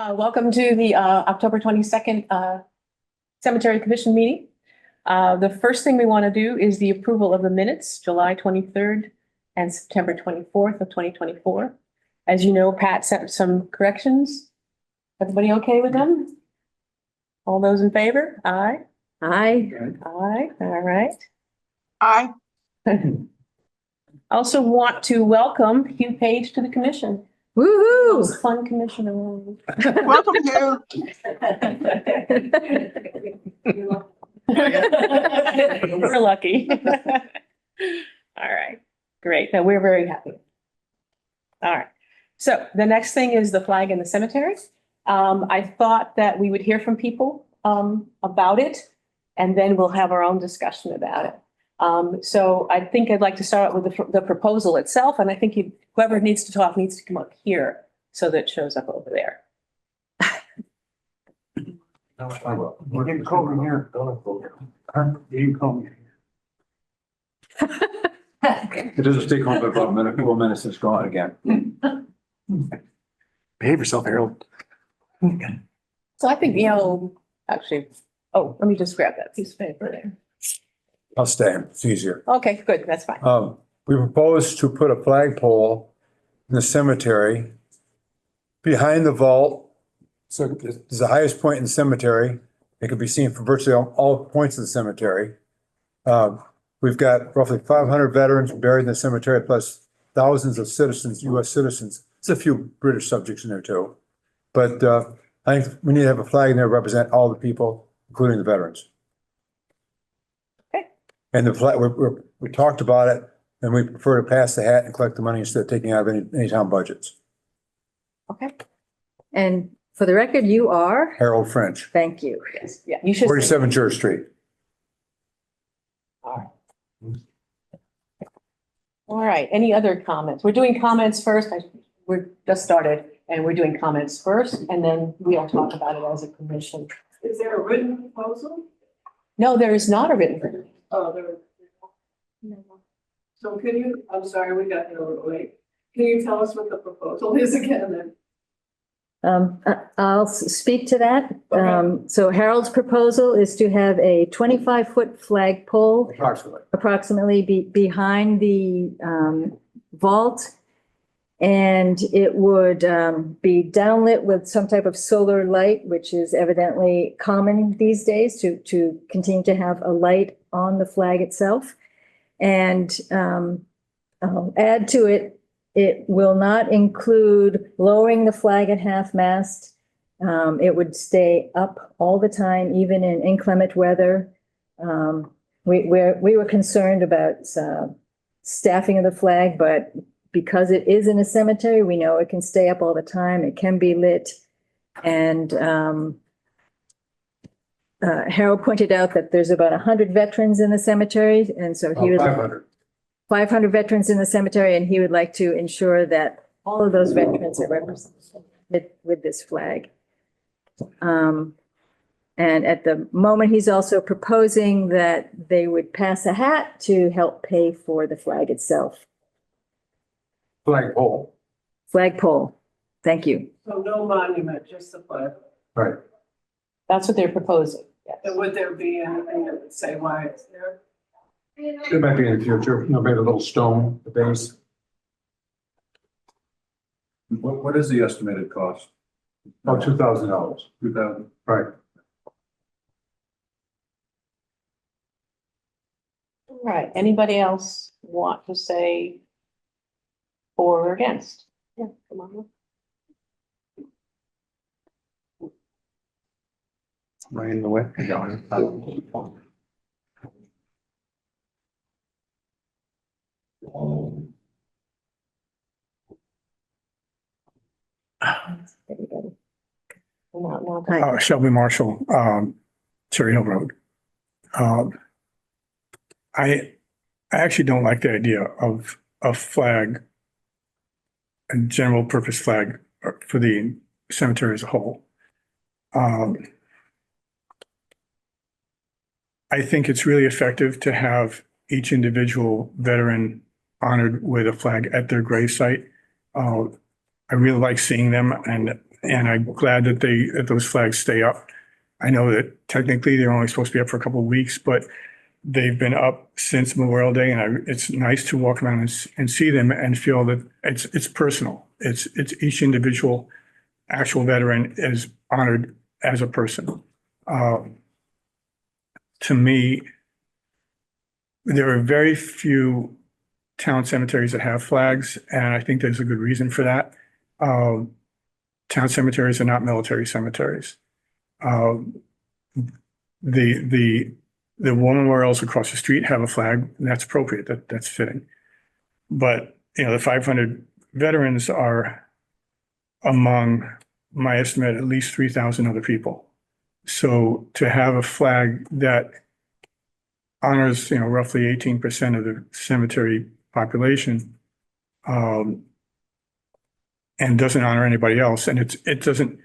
Welcome to the October 22nd Cemetery Commission meeting. The first thing we want to do is the approval of the minutes, July 23rd and September 24th of 2024. As you know, Pat sent some corrections. Everybody okay with them? All those in favor? Aye. Aye. Aye. All right. Aye. Also want to welcome Hugh Page to the commission. Woohoo! Most fun commissioner. Welcome you. We're lucky. All right, great. Now we're very happy. All right. So the next thing is the flag in the cemetery. I thought that we would hear from people about it, and then we'll have our own discussion about it. So I think I'd like to start with the proposal itself, and I think whoever needs to talk needs to come up here so that it shows up over there. We're getting cold in here. You call me. It doesn't stay cold for about a minute, couple of minutes, it's gone again. Behave yourself, Harold. So I think, actually, oh, let me just grab that piece of paper there. I'll stay, it's easier. Okay, good, that's fine. We propose to put a flagpole in the cemetery behind the vault. So it's the highest point in the cemetery. It can be seen from virtually all points of the cemetery. We've got roughly 500 veterans buried in the cemetery, plus thousands of citizens, US citizens. There's a few British subjects in there too. But I think we need to have a flag in there to represent all the people, including the veterans. Okay. And the flag, we talked about it, and we prefer to pass the hat and collect the money instead of taking out of any town budgets. Okay. And for the record, you are? Harold French, Thank you. Yes, yeah, you should. 47 Church Street. All right, any other comments? We're doing comments first. We're just started and we're doing comments first, and then we'll talk about it as a commission. Is there a written proposal? No, there is not a written proposal. Oh, there. So can you, I'm sorry, we got here a little late. Can you tell us what the proposal is again then? I'll speak to that. Okay. So Harold's proposal is to have a 25-foot flagpole approximately behind the vault. And it would be downlit with some type of solar light, which is evidently common these days to continue to have a light on the flag itself. And I'll add to it, it will not include lowering the flag at half-mast. It would stay up all the time, even in inclement weather. We were concerned about staffing of the flag, but because it is in a cemetery, we know it can stay up all the time. It can be lit. And Harold pointed out that there's about 100 veterans in the cemetery. And so he was 500 veterans in the cemetery, and he would like to ensure that all of those veterans are represented with this flag. And at the moment, he's also proposing that they would pass a hat to help pay for the flag itself. Flagpole. Flagpole. Thank you. So no monument, just the flag. Right. That's what they're proposing. Yes. And would there be anything that would say why it's there? It might be in the future, maybe a little stone, the base. What is the estimated cost? About $2,000. 2,000. Right. All right, anybody else want to say for or against? Yeah, come on. Right in the way. Everybody. Now, Shelby Marshall, Cherry Hill Road. I actually don't like the idea of a flag, a general purpose flag for the cemetery as a whole. I think it's really effective to have each individual veteran honored with a flag at their gravesite. I really like seeing them, and and I'm glad that that those flags stay up. I know that technically they're only supposed to be up for a couple of weeks, but they've been up since Memorial Day, and it's nice to walk around and see them and feel that it's personal. It's each individual actual veteran is honored as a person. To me, there are very few town cemeteries that have flags, and I think there's a good reason for that. Town cemeteries are not military cemeteries. The war memorials across the street have a flag, and that's appropriate. That's fitting. But the 500 veterans are among my estimate at least 3,000 other people. So to have a flag that honors roughly 18% of the cemetery population, and doesn't honor anybody else, and it doesn't,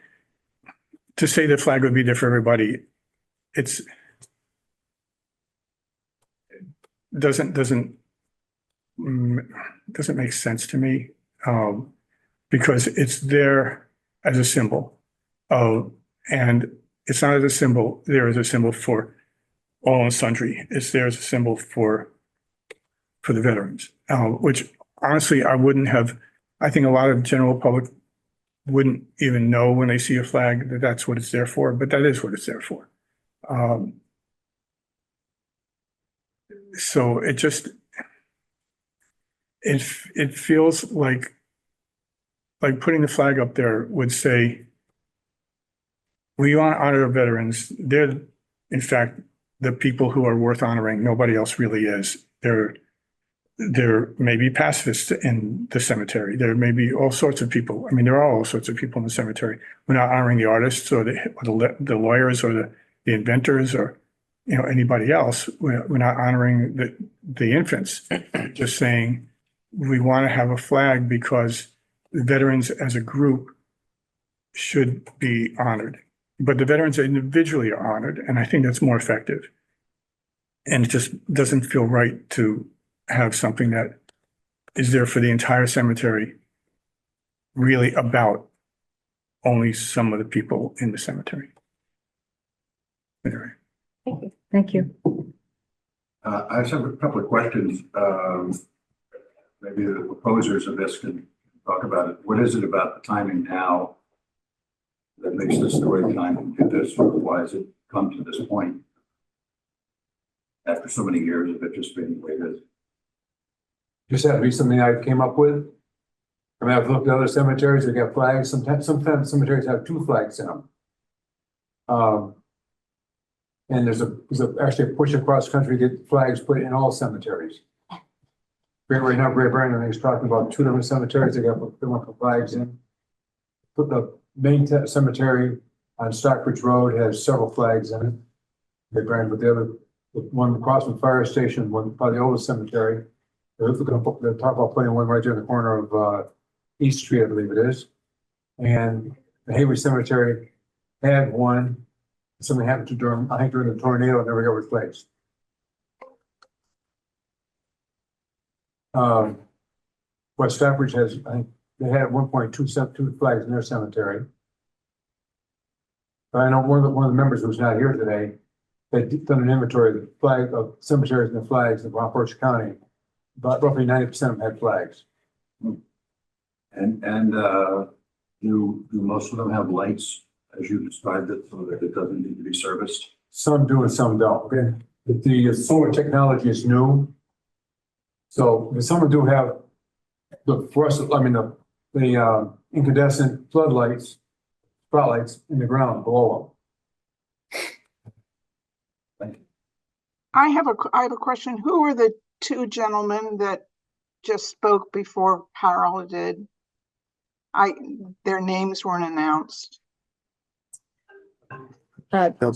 to say the flag would be there for everybody, it's doesn't make sense to me, because it's there as a symbol of, and it's not as a symbol there as a symbol for all and sundry. It's there as a symbol for the veterans, which honestly I think a lot of general public wouldn't even know when they see a flag that that's what it's there for, but that is what it's there for. So it just, it feels like putting the flag up there would say, we want to honor our veterans. They're, in fact, the people who are worth honoring. Nobody else really is. There may be pacifists in the cemetery. There may be all sorts of people. I mean, there are all sorts of people in the cemetery. We're not honoring the artists or the lawyers or the inventors or anybody else. We're not honoring the infants. Just saying we want to have a flag because the veterans as a group should be honored, but the veterans individually are honored, and I think that's more effective. And it just doesn't feel right to have something that is there for the entire cemetery, really about only some of the people in the cemetery. Anyway. Thank you. I just have a couple of questions. Maybe the proposers of this can talk about it. What is it about the timing now that makes this the right time to do this? Or why has it come to this point after so many years of it just being the way it is? Just have to be something I came up with. I mean, I've looked at other cemeteries, they got flags. Sometimes cemeteries have two flags in them. And there's actually a push across country to get flags put in all cemeteries. Right now, Great Barrington is talking about two different cemeteries. They want the flags in. Put the main cemetery on Stockbridge Road has several flags in it. Great Barrington, but the one across from the fire station, probably the oldest cemetery. They're talking about putting one right there in the corner of East Street, I believe it is. And the Hayward Cemetery had one. Something happened to during the tornado, and never got replaced. West Stockbridge has, I think they had at one point two flags in their cemetery. But I know one of the members who's not here today, they'd done an inventory of the flag of cemeteries and the flags in Rockport County. But roughly 90% of them had flags. And do most of them have lights, as you described it, so that it doesn't need to be serviced? Some do and some don't. Okay. The solar technology is new. So some do have the fluorescent, I mean the incandescent floodlights, spotlights in the ground below them. Thank you. I have a question. Who were the two gentlemen that just spoke before Harold did? Their names weren't announced.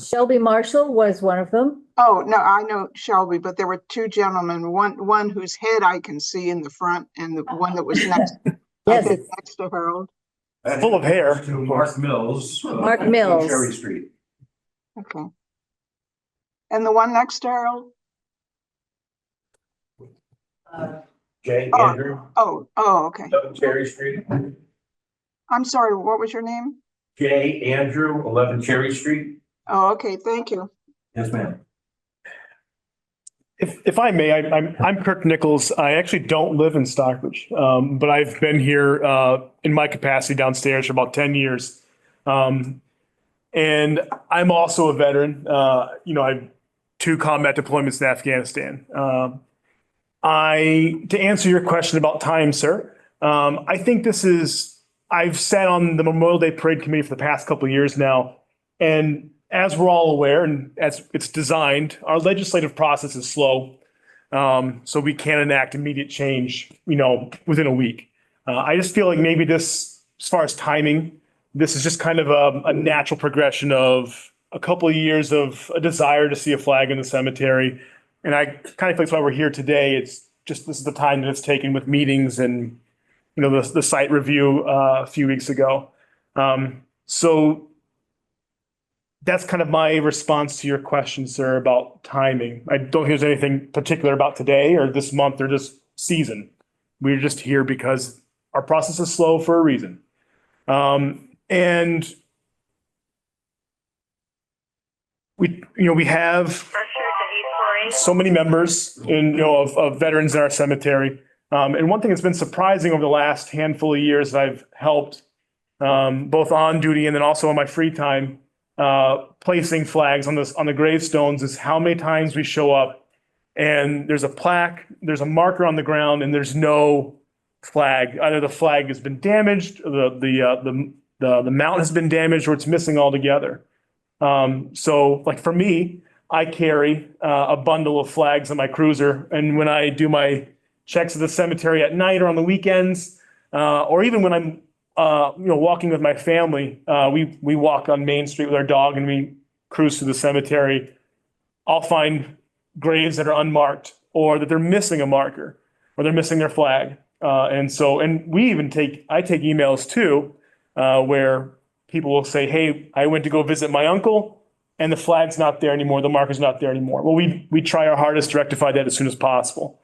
Shelby Marshall was one of them. Oh, no, I know Shelby, but there were two gentlemen, one whose head I can see in the front and the one that was next, Yes, next to Harold. Full of hair. To Mark Mills. Mark Mills. Cherry Street. Okay. And the one next to Harold? Jay, Oh. Andrew, Oh, okay. Cherry Street. I'm sorry, what was your name? J. Andrew, 11 Cherry Street. Oh, okay, thank you. Yes, ma'am. If I may, I'm Kirk Nichols. I actually don't live in Stockbridge, but I've been here in my capacity downstairs for about 10 years. And I'm also a veteran. I've 2 combat deployments in Afghanistan. To answer your question about time, sir, I think I've sat on the Memorial Day Parade Committee for the past couple of years now. And as we're all aware, and as it's designed, our legislative process is slow. So we can't enact immediate change, within a week. I just feel like maybe this, as far as timing, this is just kind of a natural progression of a couple of years of a desire to see a flag in the cemetery. And I kind of think that's why we're here today. It's just, this is the time that it's taken with meetings and, the site review a few weeks ago. So that's kind of my response to your question, sir, about timing. I don't think there's anything particular about today or this month or this season. We're just here because our process is slow for a reason. And we have so many members of veterans in our cemetery. And one thing that's been surprising over the last handful of years that I've helped, both on duty and then also in my free time, placing flags on the gravestones, is how many times we show up and there's a plaque, there's a marker on the ground, and there's no flag. Either the flag has been damaged, the mount has been damaged, or it's missing altogether. So like for me, I carry a bundle of flags on my cruiser, and when I do my checks at the cemetery at night or on the weekends, or even when I'm walking with my family, we walk on Main Street with our dog and we cruise through the cemetery. I'll find graves that are unmarked, or that they're missing a marker, or they're missing their flag. And I take emails too, where people will say, "Hey, I went to go visit my uncle and the flag's not there anymore. The marker's not there anymore." Well, we try our hardest to rectify that as soon as possible.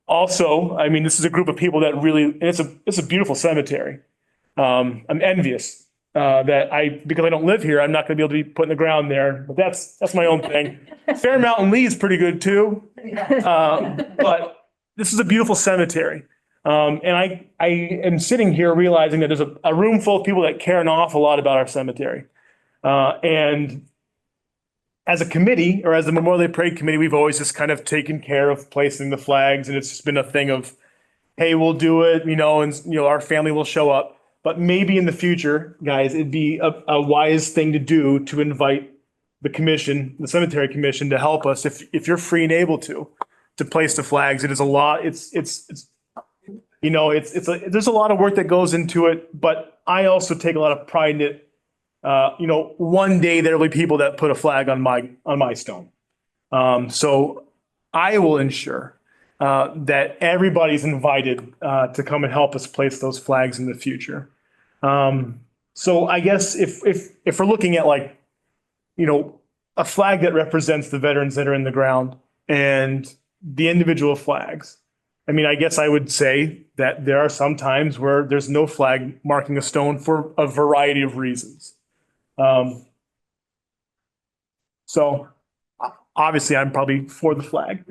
Also, I mean, this is a group of people that really, and it's a beautiful cemetery. I'm envious because I don't live here, I'm not going to be able to be put in the ground there. But that's my own thing. Fairmountain Lee is pretty good too, but this is a beautiful cemetery. And I am sitting here realizing that there's a room full of people that care an awful lot about our cemetery. And as a committee, or as the Memorial Day Parade Committee, we've always just kind of taken care of placing the flags, and it's just been a thing of, hey, we'll do it, and our family will show up. But maybe in the future, guys, it'd be a wise thing to do to invite the commission, the cemetery commission, to help us if you're free and able to place the flags. It is a lot. There's a lot of work that goes into it, but I also take a lot of pride in it. One day there'll be people that put a flag on my stone. So I will ensure that everybody's invited to come and help us place those flags in the future. So I guess if we're looking at a flag that represents the veterans that are in the ground and the individual flags, I mean, I guess I would say that there are some times where there's no flag marking a stone for a variety of reasons. So obviously I'm probably for the flag,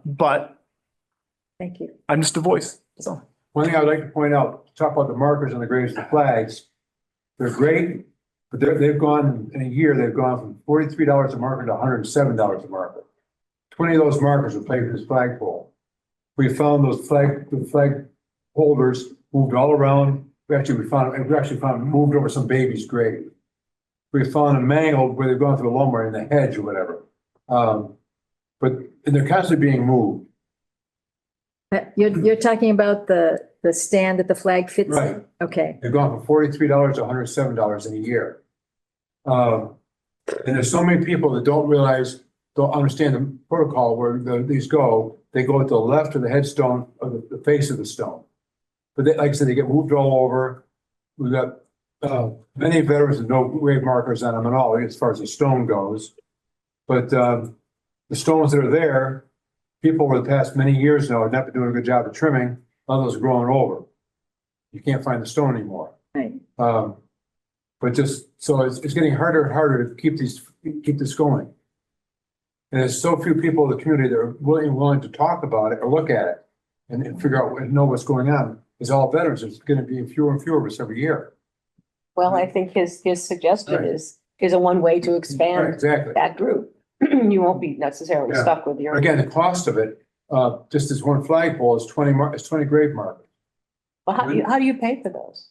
but Thank you. I'm just a voice. So One thing I'd like to point out, talk about the markers on the graves, the flags. They're great, but they've gone, in a year, they've gone from $43 a marker to $107 a marker. 20 of those markers are placed in this flagpole. We found the flag holders moved all around. We actually found moved over some baby's grave. We found them mangled where they've gone through a lumber in the hedge or whatever. And they're constantly being moved. You're talking about the stand that the flag fits in? Right. Okay. They've gone from $43 to $107 in a year. And there's so many people that don't understand the protocol where these go. They go to the left of the headstone or the face of the stone. But like I said, they get moved all over. We've got many veterans with no grave markers on them at all, as far as the stone goes. But the stones that are there, people over the past many years now have not been doing a good job of trimming. A lot of those are growing over. You can't find the stone anymore. Right. But just, so it's getting harder and harder to keep this going. And there's so few people in the community that are willing to talk about it or look at it and figure out and know what's going on. It's all veterans. It's gonna be fewer and fewer of us every year. Well, I think his suggestion Right. is a one way to Right, expand exactly. that group. You won't be necessarily Yeah. stuck with your. But again, the cost of it, just this one flagpole is 20 grave markers. Well, how do you pay for those?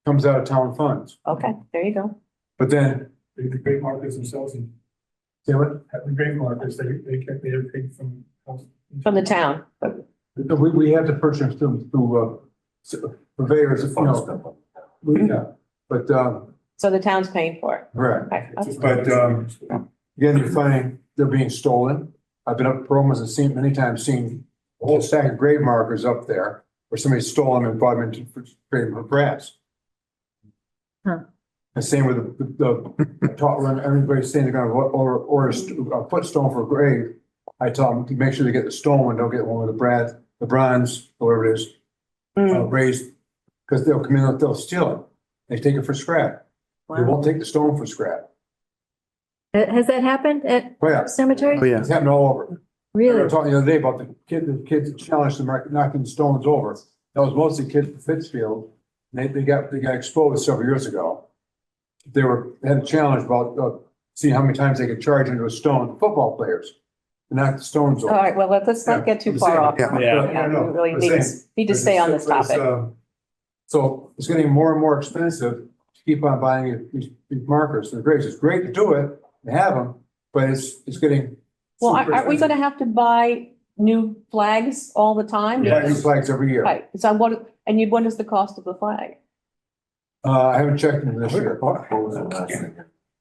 Comes out of town funds. Okay, there you go. But then, The grave markers themselves and say what? the grave markers, they are paid from. From the town. We have to purchase them through purveyors, you know. Yeah, but, So the town's paying for it. correct. Right, okay. But, again, you're finding they're being stolen. I've been up to Roma's and seen many times, seen a whole stack of grave markers up there where somebody stole them and brought them into creating grass. Huh. The same with when everybody's saying they're gonna order a footstone for a grave. I tell them to make sure they get the stone one, don't get one with the bronze, whatever it is, raised, because they'll come in, they'll steal it. They take it for scrap. They Wow. won't take the stone for scrap. Has that happened at Oh, yeah. the cemetery? yeah. It's happening all over. We were Really? talking the other day about the kids that challenged them knocking stones over. That was mostly kids from Pittsfield. They got exposed several years ago. They had a challenge about seeing how many times they could charge into a stone, football players, to knock the stones All over. right, well, let's not get too I'm far saying- off. Yeah. Yeah, I know. we really I'm need saying. to stay on this But it's, topic. So it's getting more and more expensive to keep on buying these markers and graves. It's great to do it, to have them, but it's getting. Well, super aren't we expensive. gonna have to buy new flags all the time? Buy new flags every year. Right, so what is the cost of the flag? I haven't checked them this year. I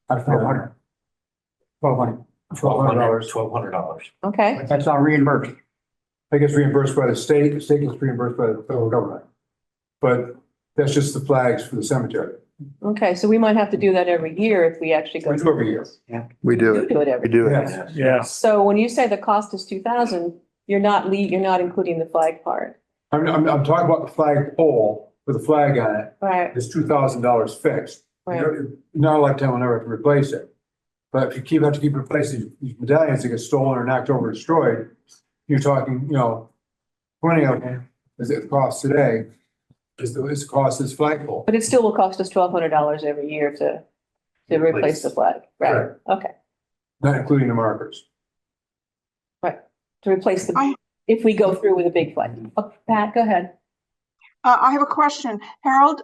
$1,200. $1,200. $1,200. Okay, That's not reimbursed. I guess reimbursed by the state gets reimbursed by the federal government. But that's just the flags for the cemetery. okay, so we might have to do that every year if we actually go. We do every year. We do You it. do it every. We do it. Yes. Yeah. So when you say the cost is 2,000, you're not including the flag part, I'm talking about the flag pole with a flag on it. right? It's $2,000 fixed. Right. Not a lifetime will never have to replace it. But if you have to keep replacing these medallions that get stolen or knocked over or destroyed, you're talking, 20 of them as it costs today. Is the cost of this flagpole. But it still will cost us $1,200 every year to replace the flag, right? Correct. Okay, Not including the markers. to replace the, I- if we go through with a big flag. Oh, Pat, go ahead. I have a question. Harold,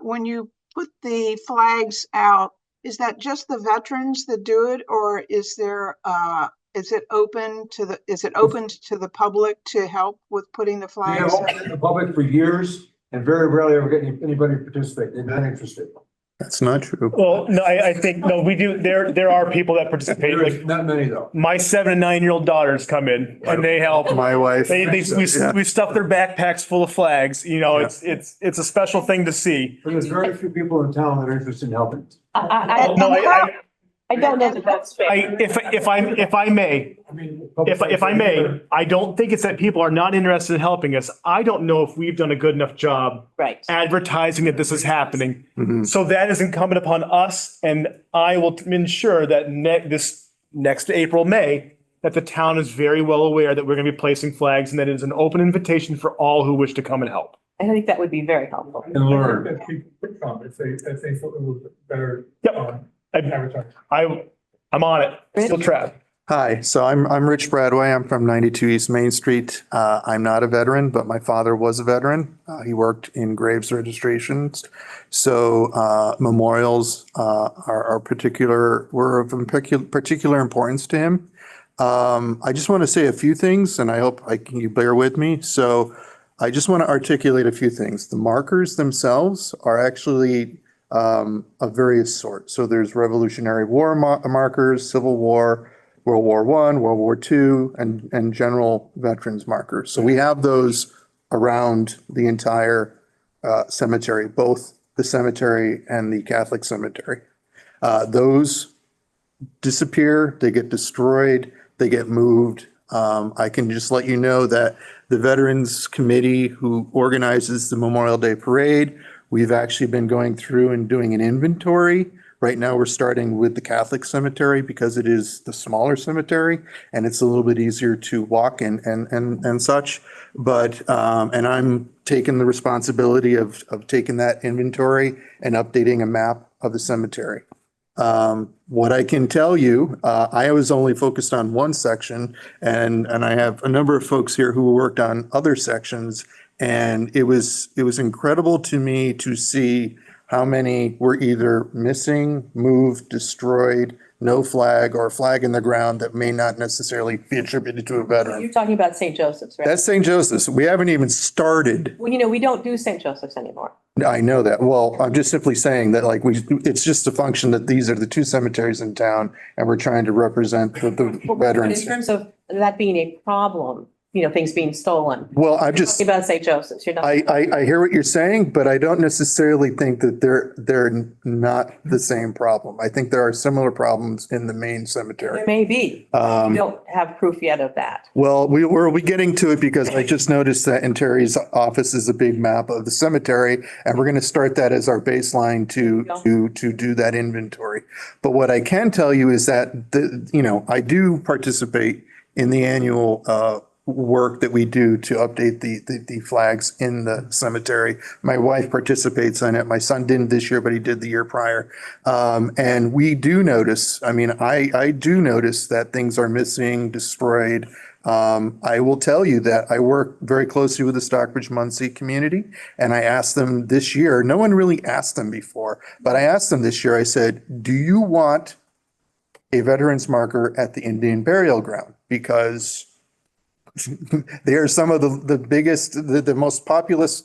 when you put the flags out, is that just the veterans that do it, or is it open to the public to help with putting the We flags? have opened it to the public for years and very rarely ever get anybody to participate. They're not interested. That's not true. Well, no, I think, no, we do, there are people that participate, There's like not many though. my 7 and 9-year-old daughters come in and they help. My wife. We stuff their backpacks full of flags, it's a special thing to see. But there's very few people in town that are interested in helping. No, I don't know that that's fair. if I may, if I may, I don't think it's that people are not interested in helping us. I don't know if we've done a good enough job Right. advertising that this is happening. Mhm. So that is incumbent upon us, and I will ensure that this next April, May, that the town is very well aware that we're going to be placing flags and that it is an open invitation for all who wish to come and help. I think that would be very helpful. And learn. If they thought it was better. Yep. Advertising. I'm on it. Still trapped. Hi, so I'm Rich Bradway. I'm from 92 East Main Street. I'm not a veteran, but my father was a veteran. He worked in graves registrations. So memorials were of particular importance to him. I just want to say a few things, and I hope you bear with me. So I just want to articulate a few things. The markers themselves are actually of various sorts. So there's Revolutionary War markers, Civil War, World War I, World War II, and general veterans markers. So we have those around the entire cemetery, both the cemetery and the Catholic cemetery. Those disappear, they get destroyed, they get moved. I can just let you know that the Veterans Committee who organizes the Memorial Day Parade. We've actually been going through and doing an inventory. Right now, we're starting with the Catholic cemetery because it is the smaller cemetery and it's a little bit easier to walk and such. But, and I'm taking the responsibility of taking that inventory and updating a map of the cemetery. What I can tell you, I was only focused on one section and I have a number of folks here who worked on other sections. And it was incredible to me to see how many were either missing, moved, destroyed, no flag, or flag in the ground that may not necessarily be attributed to a veteran. You're talking about St. Joseph's, right? That's St. Joseph's. We haven't even started. Well, we don't do St. Joseph's anymore. I know that. Well, I'm just simply saying that it's just a function that these are the two cemeteries in town and we're trying to represent the But veterans. in terms of that being a problem, things being stolen. Well, I'm just. Talking about St. Joseph's, you're not. I hear what you're saying, but I don't necessarily think that they're not the same problem. I think there are similar problems in the main cemetery. There may be. You don't have proof yet of that. Well, we're getting to it because I just noticed that in Terry's office is a big map of the cemetery, and we're going to start that as our baseline to do that inventory. But what I can tell you is that I do participate in the annual work that we do to update the flags in the cemetery. My wife participates in it. My son didn't this year, but he did the year prior. And we do notice, I do notice that things are missing, destroyed. I will tell you that I work very closely with the Stockbridge Muncie community. And I asked them this year, no one really asked them before, but I asked them this year, I said, do you want a veterans marker at the Indian burial ground? Because they are some of the biggest, the most populous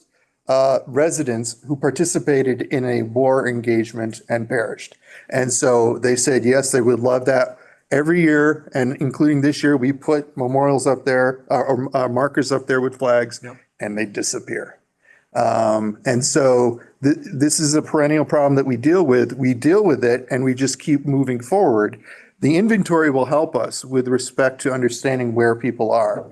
residents who participated in a war engagement and perished. And so they said, yes, they would love that. Every year, and including this year, we put memorials up there or markers up there with flags, and they disappear. And so this is a perennial problem that we deal with. We deal with it and we just keep moving forward. The inventory will help us with respect to understanding where people are.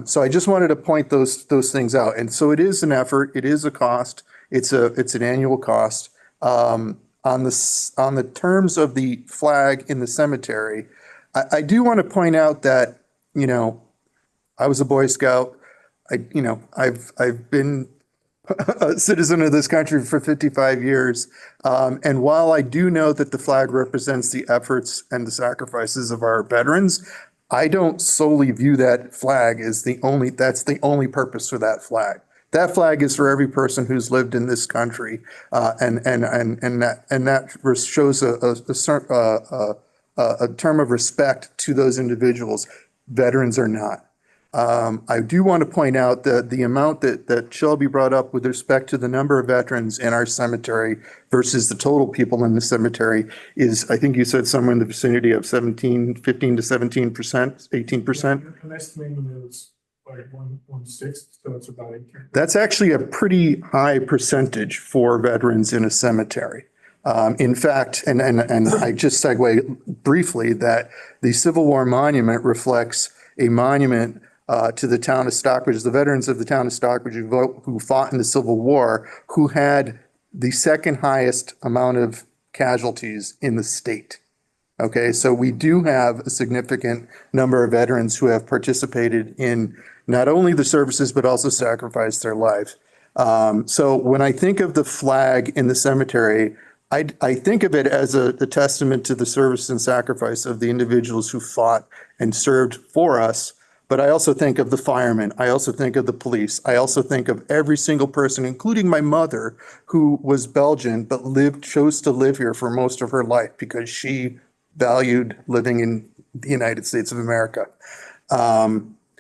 So I just wanted to point those things out. And so it is an effort. It is a cost. It's an annual cost. On the terms of the flag in the cemetery, I do want to point out that, I was a Boy Scout. I've been a citizen of this country for 55 years. And while I do know that the flag represents the efforts and the sacrifices of our veterans, I don't solely view that flag as that's the only purpose for that flag. That flag is for every person who's lived in this country. And that shows a term of respect to those individuals. Veterans are not. I do want to point out that the amount that Shelby brought up with respect to the number of veterans in our cemetery versus the total people in the cemetery is, I think you said somewhere in the vicinity of 15 to 17%, 18%. I'm estimating it was like 1/6, so it's about 18. That's actually a pretty high percentage for veterans in a cemetery. In fact, and I just segue briefly that the Civil War monument reflects a monument to the town of Stockbridge, the veterans of the town of Stockbridge who fought in the Civil War, who had the second highest amount of casualties in the state. Okay, so we do have a significant number of veterans who have participated in not only the services, but also sacrificed their lives. So when I think of the flag in the cemetery, I think of it as a testament to the service and sacrifice of the individuals who fought and served for us. But I also think of the firemen. I also think of the police. I also think of every single person, including my mother, who was Belgian, but chose to live here for most of her life because she valued living in the United States of America.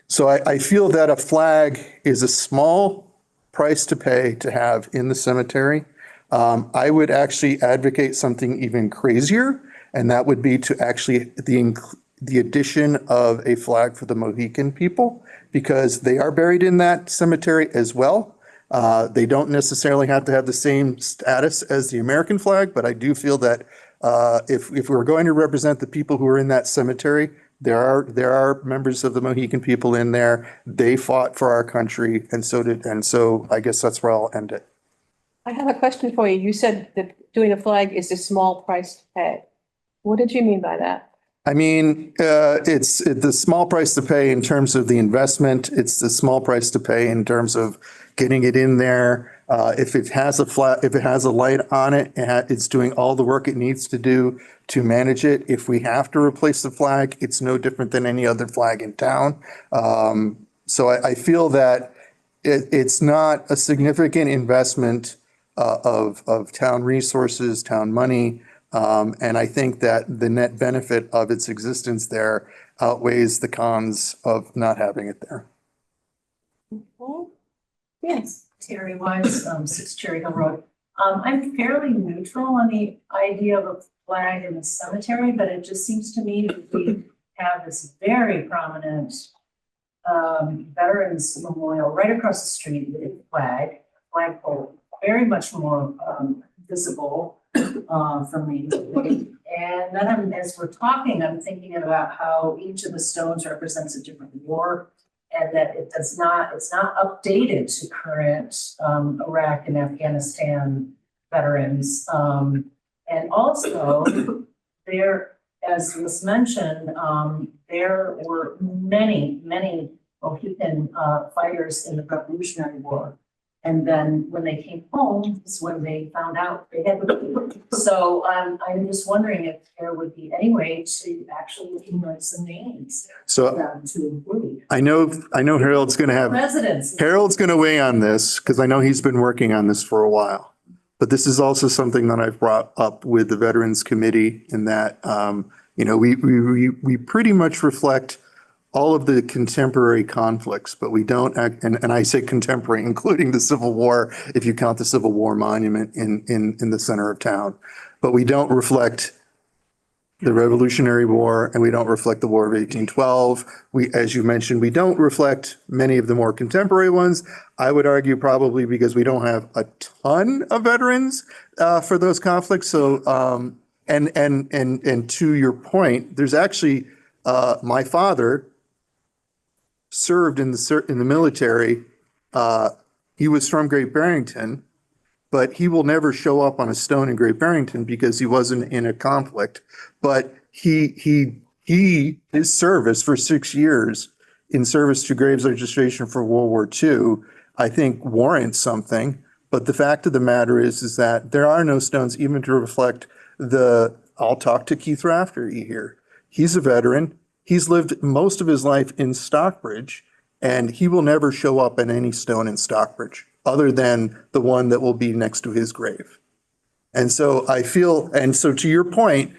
So I feel that a flag is a small price to pay to have in the cemetery. I would actually advocate something even crazier, and that would be to actually the addition of a flag for the Mohican people, because they are buried in that cemetery as well. They don't necessarily have to have the same status as the American flag, but I do feel that if we're going to represent the people who are in that cemetery, There are members of the Mohican people in there. They fought for our country and so I guess that's where I'll end it. I have a question for you. You said that doing a flag is a small price to pay. What did you mean by that? I mean, it's the small price to pay in terms of the investment. It's the small price to pay in terms of getting it in there. If it has a light on it, it's doing all the work it needs to do to manage it. If we have to replace the flag, it's no different than any other flag in town. So I feel that it's not a significant investment of town resources, town money. And I think that the net benefit of its existence there outweighs the cons of not having it there. Yes. Terry Wise, 6 Cherry Hill Road. I'm fairly neutral on the idea of a flag in the cemetery, but it just seems to me that we have this very prominent Veterans Memorial right across the street with a flagpole, very much more visible from me. And then as we're talking, I'm thinking about how each of the stones represents a different war, and that it's not updated to current Iraq and Afghanistan veterans. And also there, as was mentioned, there were many Mohican fighters in the Revolutionary War. And then when they came home is when they found out they had. So I'm just wondering if there would be any way to actually accumulate some names So to include I know Harold's going to have. residents. Harold's going to weigh on this because I know he's been working on this for a while. But this is also something that I've brought up with the Veterans Committee in that, we pretty much reflect all of the contemporary conflicts, but we don't act, and I say contemporary, including the Civil War, if you count the Civil War monument in the center of town. But we don't reflect the Revolutionary War, and we don't reflect the War of 1812. As you mentioned, we don't reflect many of the more contemporary ones. I would argue probably because we don't have a ton of veterans for those conflicts. So, and to your point, there's actually my father served in the military. He was from Great Barrington, but he will never show up on a stone in Great Barrington because he wasn't in a conflict. But his service for 6 years in service to Graves registration for World War II, I think warrants something. But the fact of the matter is that there are no stones even to reflect I'll talk to Keith Raftery here. He's a veteran. He's lived most of his life in Stockbridge, and he will never show up in any stone in Stockbridge other than the one that will be next to his grave. And so to your point,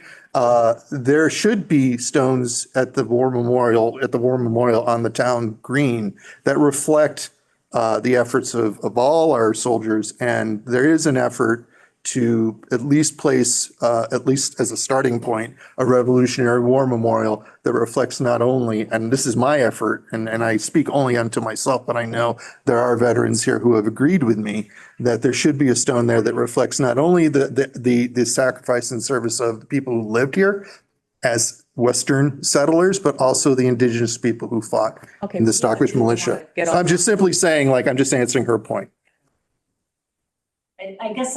there should be stones at the War Memorial on the town green that reflect the efforts of all our soldiers. And there is an effort to at least place, at least as a starting point, a Revolutionary War memorial that reflects not only, and this is my effort, and I speak only unto myself, but I know there are veterans here who have agreed with me that there should be a stone there that reflects not only the sacrifice and service of the people who lived here as Western settlers, but also the indigenous people who fought in the Stockbridge militia. So I'm just simply saying, I'm just answering her point. I guess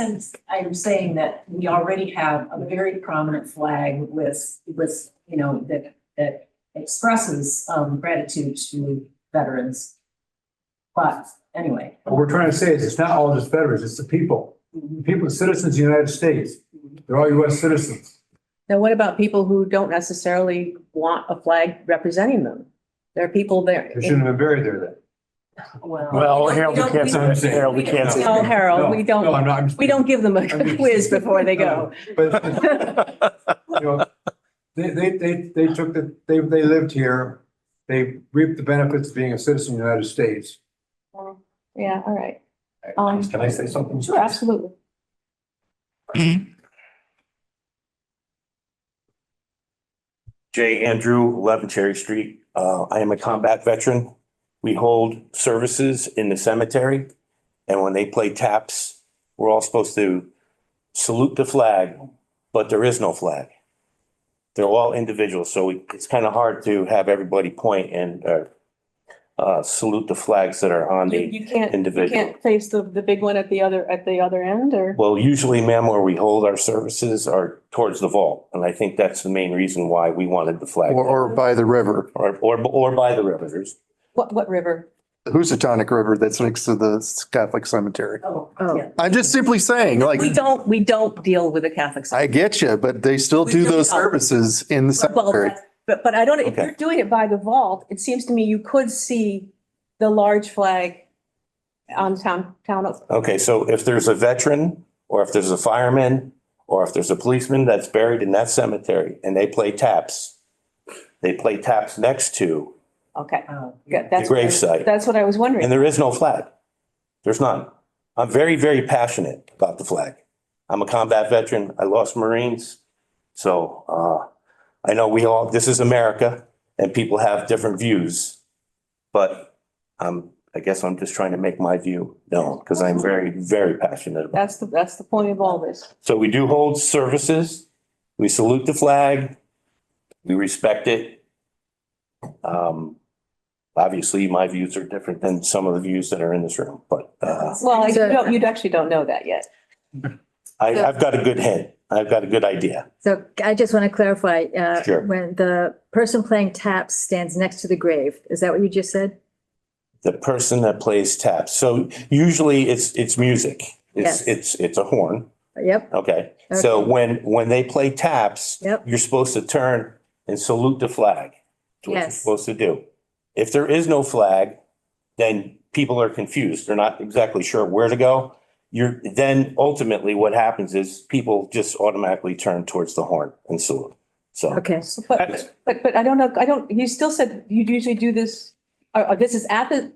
I'm saying that we already have a very prominent flag with that expresses gratitude to veterans. But anyway. What we're trying to say is it's not all just veterans, it's the people. People, citizens of the United States. They're all US citizens. Now, what about people who don't necessarily want a flag representing them? There are people there. They shouldn't have been buried there then. Well, Harold, we can't say, Harold, we can't say. No, Harold, we No, I'm don't, not. we don't give them a quiz before they go. But, they took they lived here. They reaped the benefits of being a citizen of the United States. Yeah, all right. Can I say something? Sure, absolutely. J. Andrew, 11 Cherry Street. I am a combat veteran. We hold services in the cemetery, and when they play taps, we're all supposed to salute the flag, but there is no flag. They're all individual, so it's kind of hard to have everybody point and salute the flags that are on You the you can't, you individual. can't face the big one at the other end, or? Well, usually, ma'am, where we hold our services are towards the vault, and I think that's the main reason why we wanted the flag. Or by the river, Or by the rivers. What river? the Housatonic River that's next to the Catholic cemetery. Oh, Oh. I'm just simply saying, like, We don't deal with the Catholics. I get you, but they still do those services in the cemetery. But I don't, if Okay. you're doing it by the vault, it seems to me you could see the large flag on town. Okay, so if there's a veteran, or if there's a fireman, or if there's a policeman that's buried in that cemetery and they play taps next to, Okay. Oh, Good. That's The gravesite. That's what I was and wondering. there is no flag. There's none. I'm very, very passionate about the flag. I'm a combat veteran. I lost Marines. So, I know this is America and people have different views. But, I guess I'm just trying to make my view known because I'm very, very passionate about it. That's the point of all this. So we do hold services. We salute the flag. We respect it. Obviously, my views are different than some of the views that are in this room, but Well, you actually don't know that yet. I've got a good head. I've got a good idea. So I just want to clarify, Sure. when the person playing taps stands next to the grave, is that what you just said? The person that plays taps. So usually it's music. Yes. It's a horn. Yep, Okay. So Okay. when they play taps, Yep. you're supposed to turn and salute the flag. That's what you're Yes. supposed to do. If there is no flag, then people are confused. They're not exactly sure where to go. Then ultimately what happens is people just automatically turn towards the horn and salute. So. okay. But I don't know, you still said you usually do this, this is at the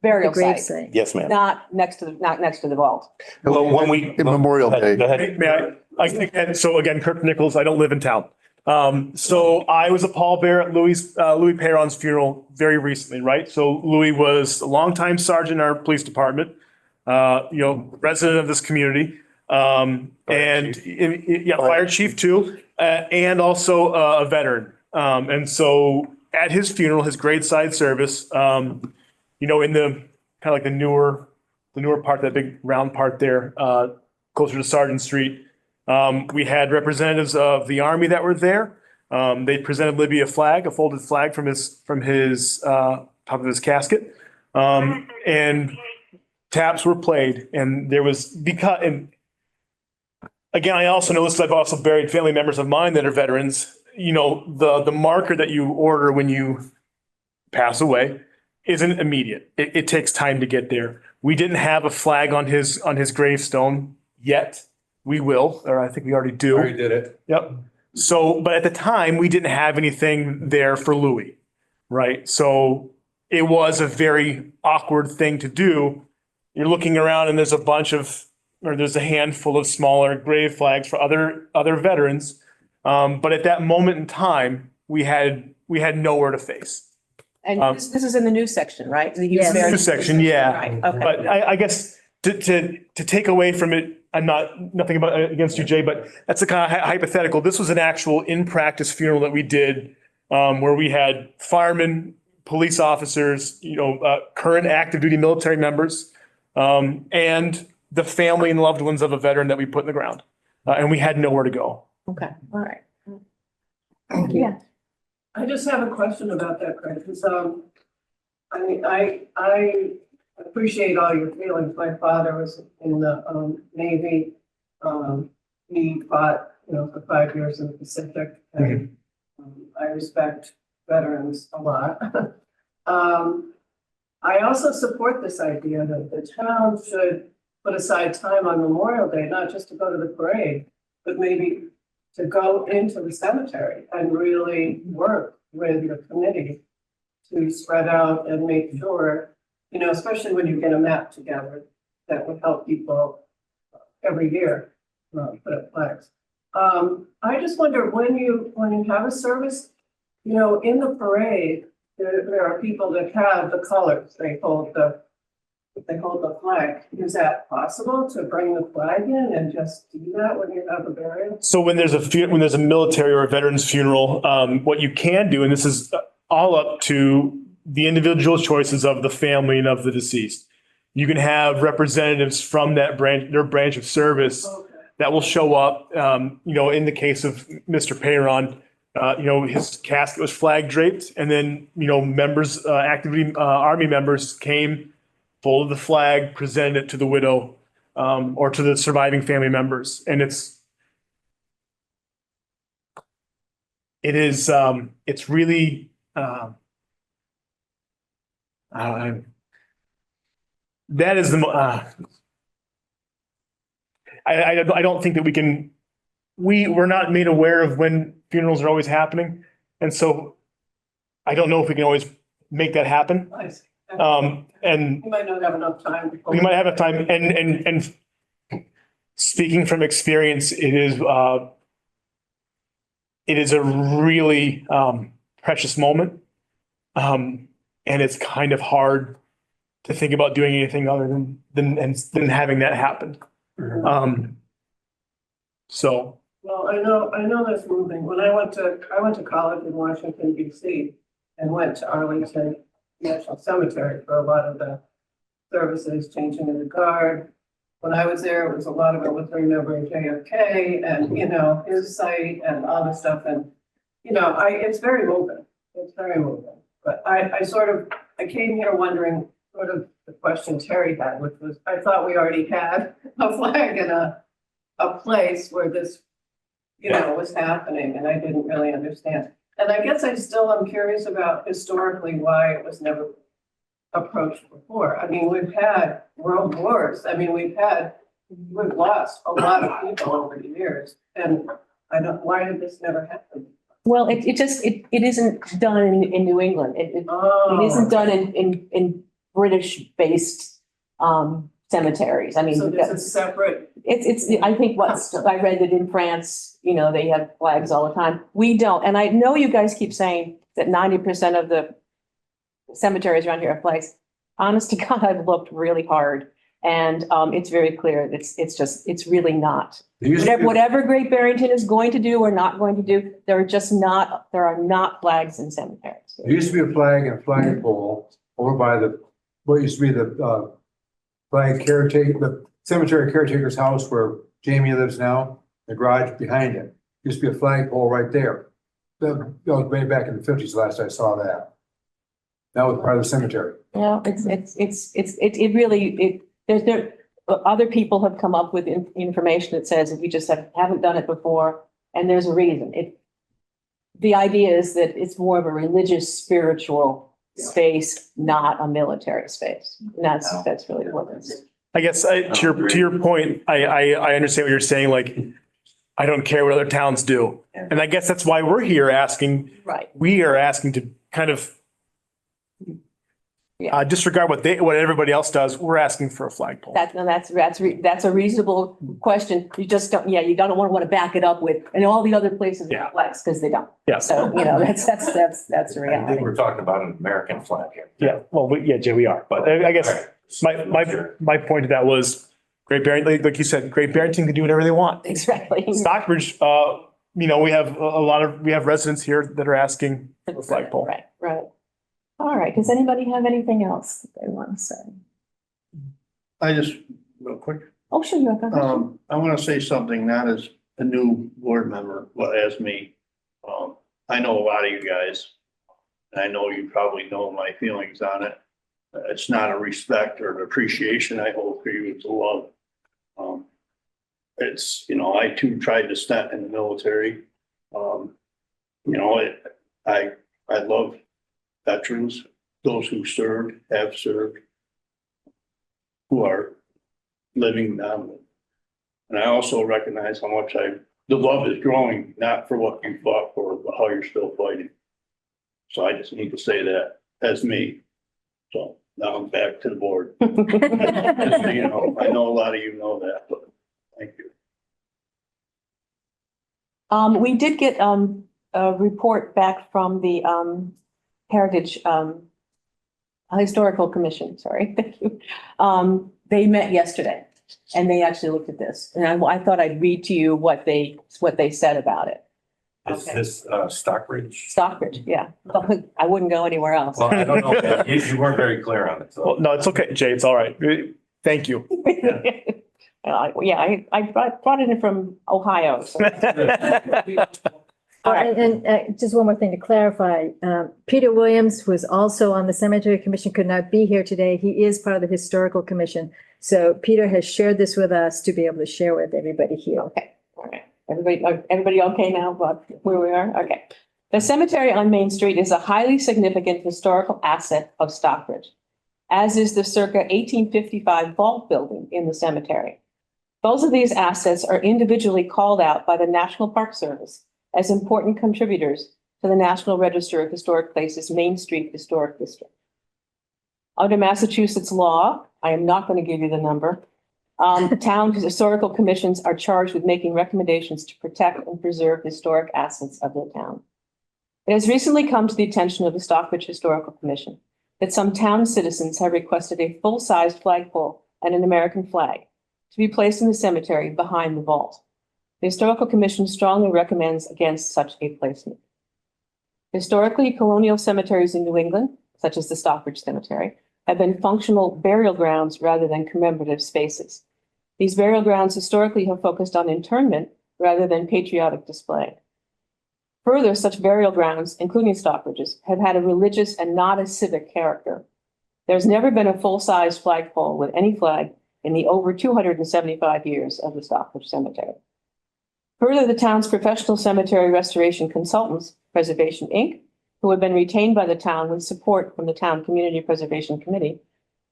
burial The grave site, site. Yes, ma'am. not next to the vault. Well, when we. In Memorial Go ahead, Day. Go ahead. May I think, and so again, Kirk Nichols, I don't live in town. So I was a pallbearer at Louis Perron's funeral very recently, right? So Louis was a longtime sergeant in our police department, resident of this community. Fire chief too, and also a veteran. And so at his funeral, his graveside service, in the kind of like the newer part, that big round part there, closer to Sergeant Street. We had representatives of the Army that were there. They presented Libby a flag, a folded flag from his top of his casket. And taps were played, and there was and again, I also know this, I've also buried family members of mine that are veterans. The marker that you order when you pass away isn't immediate. It takes time to get there. We didn't have a flag on his gravestone yet. We will, or I think we already do. Already did it. Yep. So, but at the time, we didn't have anything there for Louis, right? So it was a very awkward thing to do. You're looking around and there's a handful of smaller grave flags for other veterans. But at that moment in time, we had nowhere to face. And this is in the news section, right? The Yes. News section, yeah. Right, okay. But I guess to take away from it, I'm nothing against you, Jay, but that's a kind of hypothetical. This was an actual in-practice funeral that we did, where we had firemen, police officers, current active duty military members, and the family and loved ones of a veteran that we put in the ground. And we had nowhere to go. Okay, all right. Thank you. Yeah. I just have a question about that, Craig, because, I appreciate all your feelings. My father was in the, Navy. He fought, for 5 years in the Pacific, and I respect veterans a lot. I also support this idea that the town should put aside time on Memorial Day, not just to go to the parade, but maybe to go into the cemetery and really work with the committee to spread out and make sure, especially when you get a map together, that would help people every year put up flags. I just wonder when you have a service, in the parade, there are people that have the colors. They hold the they hold the flag. Is that possible to bring the flag in and just do that when you have a burial? So when there's when there's a military or a veteran's funeral, what you can do, and this is all up to the individual choices of the family and of the deceased. You can have representatives from that branch, their branch of service Okay. that will show up. In the case of Mr. Peyron, his casket was flag draped, and then, members, Army members came, folded the flag, presented it to the widow, or to the surviving family members. And it's really, that is I don't think that we're not made aware of when funerals are always happening. And so I don't know if we can always make that happen. I see. And You might not have enough time. we might have a time, and speaking from experience, it is a really precious moment. And it's kind of hard to think about doing anything other than having that happen. So. Well, I know that's moving. When I went to college in Washington DC and went to Arlington National Cemetery for a lot of the services, changing of the guard. When I was there, it was a lot of it was remembering JFK and, his site and all this stuff. And, it's very moving. It's very moving. But I came here wondering sort of the question Terry had, which was, I thought we already had a flag in a place where this, was happening, and I didn't really understand. And I guess I still am curious about historically why it was never approached before. I mean, we've had world wars. I mean, we've lost a lot of people over the years. And why did this never happen? Well, it isn't done in New England. It isn't done in British-based cemeteries. I mean, So there's a separate. I think I read that in France, they have flags all the time. We don't. And I know you guys keep saying that 90% of the cemeteries around here have flags. Honest to God, I've looked really hard, and it's very clear. It's really not. Whatever Great Barrington is going to do or not going to do, there are not flags in cemeteries. There used to be a flag and a flagpole over by what used to be the the cemetery caretaker's house where Jamie lives now, the garage behind it. Used to be a flagpole right there. That was way back in the 50s, last I saw that. That was part of the cemetery. Yeah, it really, other people have come up with information that says if you just haven't done it before, and there's a reason. The idea is that it's more of a religious, spiritual space, not a military space. And that's really what it is. I guess to your point, I understand what you're saying. Like, I don't care what other towns do. And I guess that's why we're here asking. Right. We are asking to kind of disregard what everybody else does. We're asking for a flagpole. That's a reasonable question. You just don't, you don't want to back it up with, and all the other places have flags, because they don't. Yeah. So, that's the I think reality. we're talking about an American flag here. Yeah. Well, Jay, we are. But I guess my point to that was Great Barrington, like you said, Great Barrington can do whatever they want. Exactly. Stockbridge, we have residents here that are asking for a flagpole. Right. All right. Does anybody have anything else that they want to say? I just, real quick, Oh, sure, you have a question. I want to say something, not as a new board member, but as me. I know a lot of you guys, and I know you probably know my feelings on it. It's not a respect or an appreciation I hold for you, it's a love. I too tried to stint in the military. I love veterans, those who served, have served, who are living now. And I also recognize how much the love is growing, not for what you fought for, but how you're still fighting. So I just need to say that as me. So now I'm back to the board. Just so you know, I know a lot of you know that, but thank you. We did get a report back from the Heritage Historical Commission, sorry, thank you. They met yesterday and they actually looked at this. And I thought I'd read to you what they said about it. Is Okay. this Stockbridge? Stockbridge, yeah. I wouldn't go anywhere else. Well, I don't know. You weren't very clear on it, Well, so. no, it's okay, Jay, it's all right. Thank you. Yeah, I brought it in from Ohio, so. All right. And just one more thing to clarify, Peter Williams was also on the Cemetery Commission, could not be here today. He is part of the Historical Commission. So Peter has shared this with us to be able to share with everybody here. Okay, all right. Everybody okay now about where we are? Okay. The cemetery on Main Street is a highly significant historical asset of Stockbridge, as is the circa 1855 vault building in the cemetery. Both of these assets are individually called out by the National Park Service as important contributors to the National Register of Historic Places Main Street Historic District. Under Massachusetts law, I am not going to give you the number, town historical commissions are charged with making recommendations to protect and preserve historic assets of their town. It has recently come to the attention of the Stockbridge Historical Commission that some town citizens have requested a full-sized flagpole and an American flag to be placed in the cemetery behind the vault. The Historical Commission strongly recommends against such a placement. Historically, colonial cemeteries in New England, such as the Stockbridge Cemetery, have been functional burial grounds rather than commemorative spaces. These burial grounds historically have focused on internment rather than patriotic display. Further, such burial grounds, including Stockbridge's, have had a religious and not a civic character. There's never been a full-size flagpole with any flag in the over 275 years of the Stockbridge Cemetery. Further, the town's professional cemetery restoration consultants, Preservation Inc., who have been retained by the town with support from the Town Community Preservation Committee,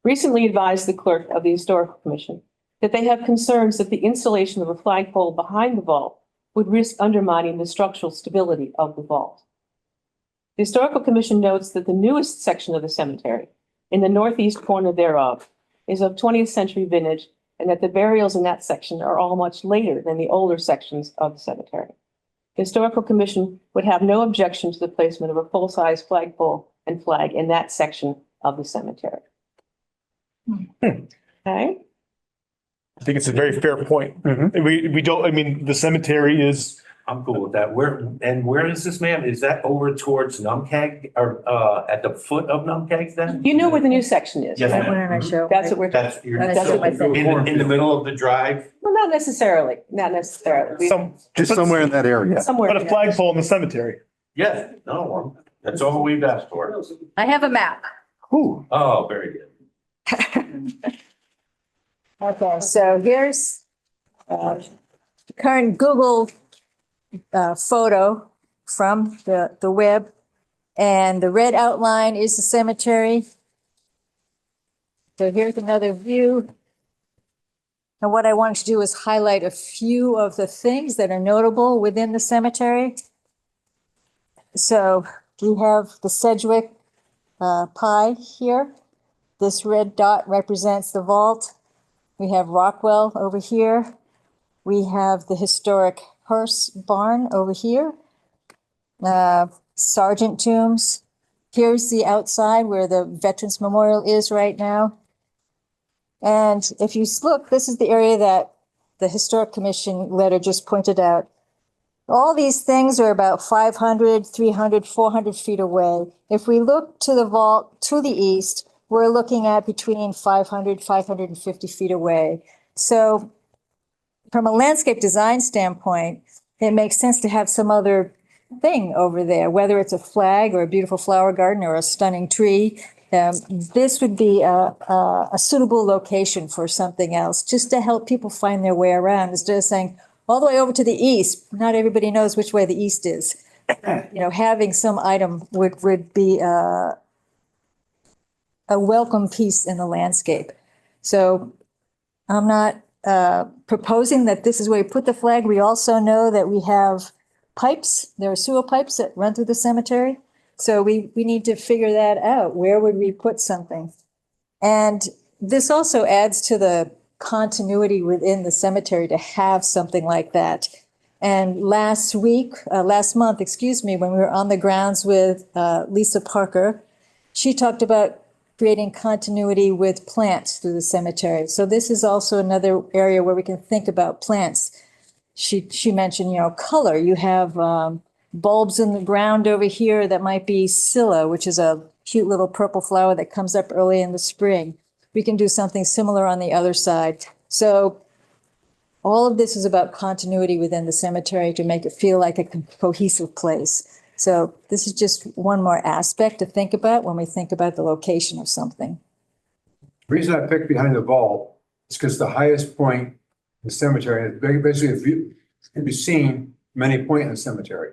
recently advised the clerk of the Historical Commission that they have concerns that the installation of a flagpole behind the vault would risk undermining the structural stability of the vault. The Historical Commission notes that the newest section of the cemetery, in the northeast corner thereof, is of 20th century vintage, and that the burials in that section are all much later than the older sections of the cemetery. The Historical Commission would have no objection to the placement of a full-size flagpole and flag in that section of the cemetery. Okay, I think it's a very fair point. We don't, I mean, the cemetery is, I'm cool with that. Where is this, ma'am? Is that over towards Numkeg or at the foot of Numkeg then? you know where the new section is, Yes, right? That one in our show. That's what we're, That's, you're That's what I said. in the middle of the drive? well, not necessarily, not necessarily. Just somewhere in that area. Somewhere. but a flagpole in the cemetery. Yeah, no, that's all we've asked for. I have a map. Ooh. Oh, very good. Okay, so here's current Google photo from the web. And the red outline is the cemetery. So here's another view. And what I wanted to do is highlight a few of the things that are notable within the cemetery. So we have the Sedgwick pie here. This red dot represents the vault. We have Rockwell over here. We have the historic hearse barn over here. Sergeant tombs. Here's the outside where the Veterans Memorial is right now. And if you look, this is the area that the Historic Commission letter just pointed out. All these things are about 500, 300, 400 feet away. If we look to the vault to the east, we're looking at between 500, 550 feet away. So from a landscape design standpoint, it makes sense to have some other thing over there, whether it's a flag or a beautiful flower garden or a stunning tree. This would be a suitable location for something else, just to help people find their way around, instead of saying all the way over to the east. Not everybody knows which way the east is. You know, having some item would be a welcome piece in the landscape. So I'm not proposing that this is where you put the flag. We also know that we have pipes. There are sewer pipes that run through the cemetery. So we need to figure that out. Where would we put something? And this also adds to the continuity within the cemetery to have something like that. And last month, when we were on the grounds with Lisa Parker, she talked about creating continuity with plants through the cemetery. So this is also another area where we can think about plants. She mentioned, color. You have bulbs in the ground over here that might be scilla, which is a cute little purple flower that comes up early in the spring. We can do something similar on the other side. So all of this is about continuity within the cemetery to make it feel like a cohesive place. So this is just one more aspect to think about when we think about the location of something. The reason I picked behind the vault is because the highest point in the cemetery, is basically a view, can be seen from any point in the cemetery.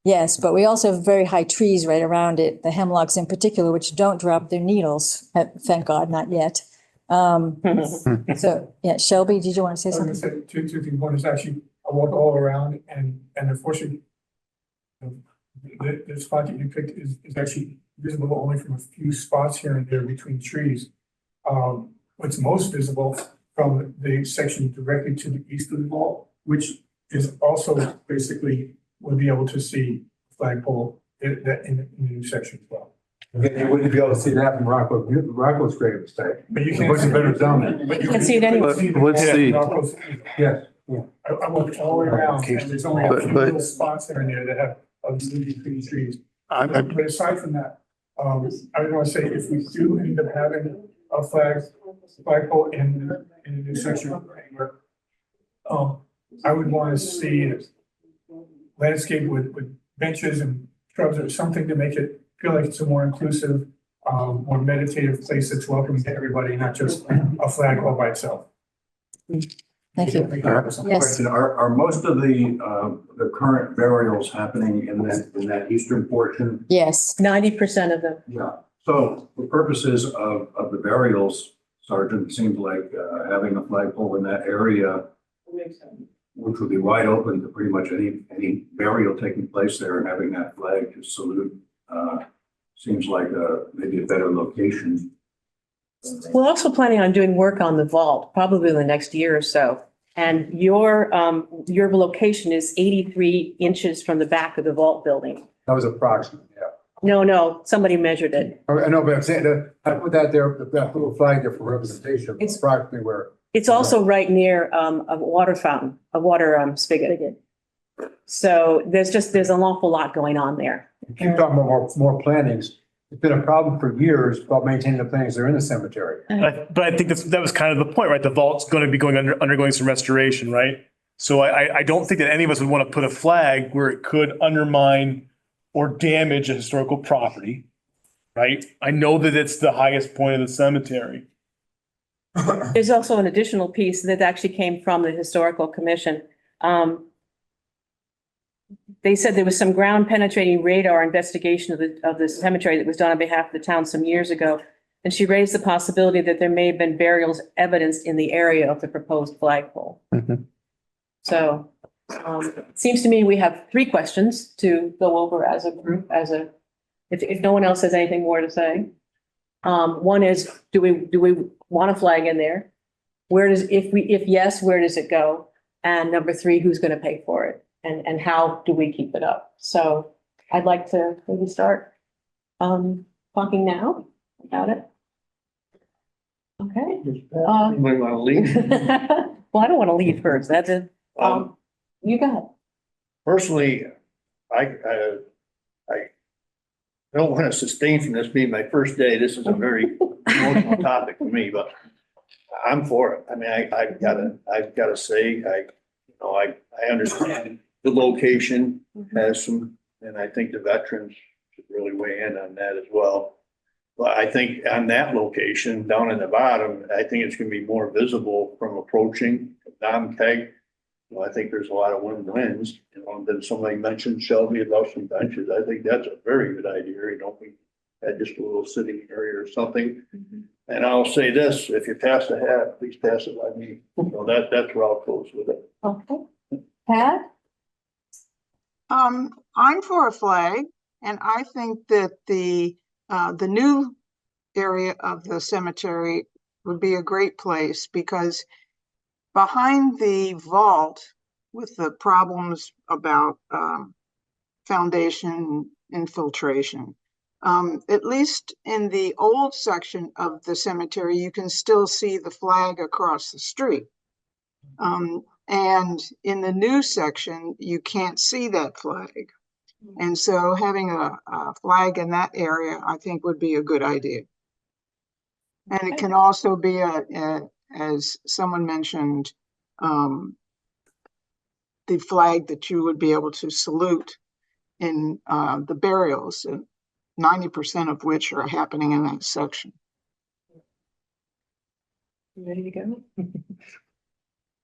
Yes, but we also have very high trees right around it, the hemlocks in particular, which don't drop their needles. Thank God, not yet. So, yeah, Shelby, did you want to say I was gonna something? say two things. One is actually, I walk all around and unfortunately, the spot that you picked is actually visible only from a few spots here and there between trees. What's most visible from the section directly to the east of the vault, which is also basically, we'll be able to see flagpole in the new section as well. You wouldn't be able to see that from Rockwell. Rockwell's great mistake. But you It's can't much see better zone. But You can see it anyway. What's the- Yes. I walked all the way around and there's only a But- few but- little spots here and there that have between trees. I- But aside from that, I was gonna say, if we do end up having a flagpole in the new section anywhere, I would want to see it landscape with benches and shrubs or something to make it feel like it's a more inclusive, more meditative place that's welcoming to everybody, not just a flag all by itself. Thank you. Yes. Question, are most of the current burials happening in that eastern portion? Yes. 90% of them. Yeah. So for purposes of the burials, Sergeant, it seems like having a flagpole in that area, which would be wide open to pretty much any burial taking place there, and having that flag to salute, seems like maybe a better location. We're also planning on doing work on the vault, probably in the next year or so. And your location is 83 inches from the back of the vault building. That was approximate, yeah. No, somebody measured it. I know, but I'm saying that I put that there, that little flag there for representation, It's- approximately where. It's also right near a water fountain, a water spigot. So there's an awful lot going on there. Keep talking about more plantings. It's been a problem for years about maintaining the plantings that are in the cemetery. But I think that was kind of the point, right? The vault's going to be undergoing some restoration, right? So I don't think that any of us would want to put a flag where it could undermine or damage a historical property, right? I know that it's the highest point of the cemetery. There's also an additional piece that actually came from the Historical Commission. They said there was some ground penetrating radar investigation of the cemetery that was done on behalf of the town some years ago. And she raised the possibility that there may have been burials evidenced in the area of the proposed flagpole. Mhm. So it seems to me we have 3 questions to go over as a group, if no one else has anything more to say. One is, do we want a flag in there? If yes, where does it go? And number 3, who's going to pay for it? And how do we keep it up? So I'd like to maybe start talking now about it. Okay. You might want to leave. Well, I don't want to leave first. That's it. You got it. Personally, I don't want to sustain from this being my first day. This is a very emotional topic for me, but I'm for it. I mean, I've gotta say, I understand the location has some, and I think the veterans should really weigh in on that as well. But I think on that location down in the bottom, I think it's gonna be more visible from approaching Dom Keg. I think there's a lot of win-wins, then somebody mentioned Shelby about some benches. I think that's a very good idea, we had just a little sitting area or something. And I'll say this, if you pass the hat, please pass it by me. That's where I'll close with it. Okay. Pat? I'm for a flag, and I think that the new area of the cemetery would be a great place, because behind the vault, with the problems about foundation infiltration, At least in the old section of the cemetery, you can still see the flag across the street. And in the new section, you can't see that flag. And so having a flag in that area, I think would be a good idea. And it can also be as someone mentioned, the flag that you would be able to salute in the burials, 90% of which are happening in that section. You ready to go?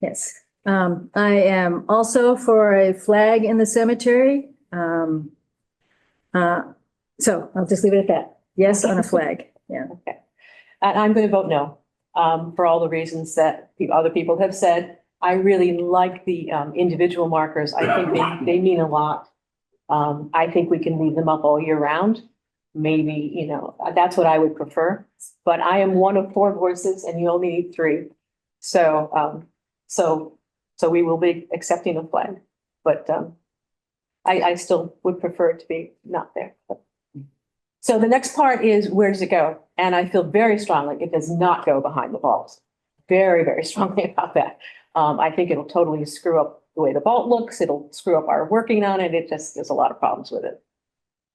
Yes. I am also for a flag in the cemetery. So I'll just leave it at that. Yes, on a flag. Yeah. Okay. And I'm going to vote no, for all the reasons that other people have said. I really like the individual markers. I think they mean a lot. I think we can leave them up all year round. Maybe, you know, that's what I would prefer. But I am one of 4 voices and you only need 3. So, so we will be accepting a flag. But I still would prefer it to be not there. So the next part is, where does it go? And I feel very strongly it does not go behind the vault. Very, very strongly about that. I think it'll totally screw up the way the vault looks. It'll screw up our working on it. It just, there's a lot of problems with it.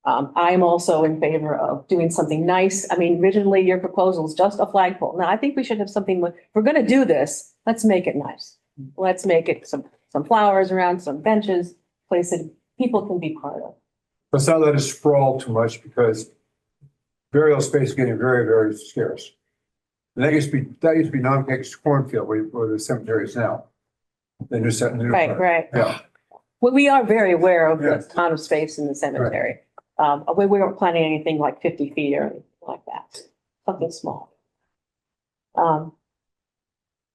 I'm also in favor of doing something nice. I mean, originally your proposal is just a flagpole. Now I think we should have something, if we're going to do this, let's make it nice. Let's make it some flowers around, some benches, places people can be part of. Let's not let it sprawl too much because burial space is getting very, very scarce. And that used to be non-mixed cornfield where the cemetery is now. The new Right, right. Yeah. Well, we are very aware of Yeah. the amount of space in the cemetery. We weren't planning anything like 50 feet or anything like that, something small. How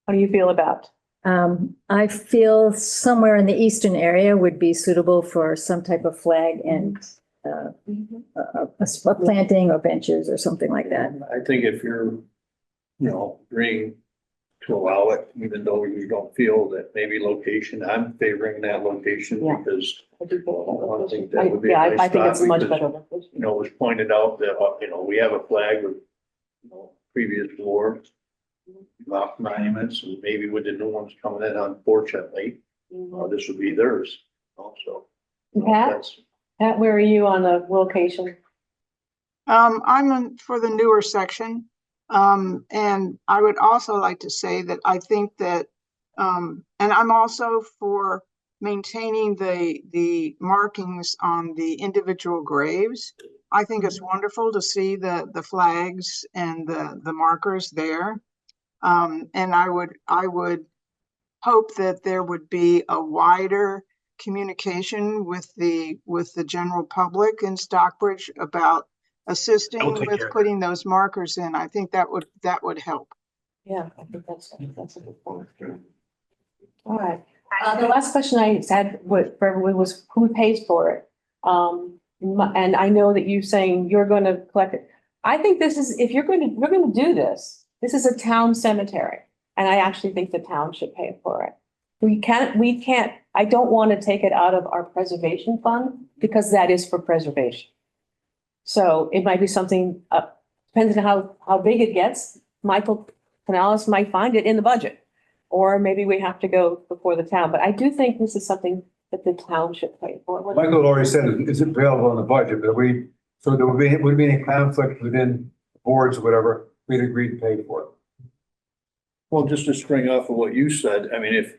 do you feel about? I feel somewhere in the eastern area would be suitable for some type of flag and a planting or benches or something like that. I think if you're, agreeing to allow it, even though you don't feel that maybe location, I'm favoring that location Yeah. because I do feel I think that would be a Yeah, I nice think it's spot much because, better. it was pointed out that, we have a flag with, previous wars, monuments, and maybe with the new ones coming in, unfortunately, this would be theirs also. Pat, where are you on the location? For the newer section. And I would also like to say that I think that, and I'm also for maintaining the markings on the individual graves. I think it's wonderful to see the flags and the markers there. And I would hope that there would be a wider communication with the general public in Stockbridge about assisting with putting those markers in. I think that would help. Yeah, I think that's a good point. All right. The last question I had for everyone was who pays for it? And I know that you're saying you're going to collect it. I think this is, if we're going to do this, this is a town cemetery. And I actually think the town should pay for it. We can't, I don't want to take it out of our preservation fund because that is for preservation. So it might be something, depends on how big it gets. Michael Canales might find it in the budget. Or maybe we have to go before the town. But I do think this is something that the town should pay for. Michael already said it's available in the budget, but so there would be any conflict within boards or whatever, we'd agree to pay for it. Well, just to spring off of what you said, I mean,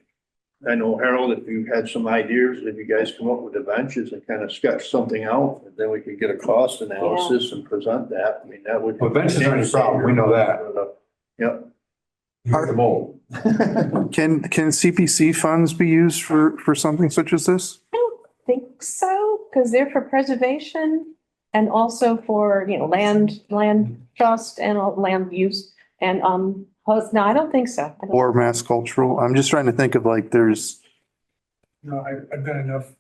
I know Harold, if you had some ideas, if you guys come up with the benches and kind of sketch something out, and then we could get a cost analysis and present that, I mean, that would. Well, benches aren't a problem, we know that. Yep. The mold. Can CPC funds be used for something such as this? I don't think so, because they're for preservation and also for, land trust and land use and, no, I don't think so. Or mass cultural? I'm just trying to think of there's. No, I've got enough.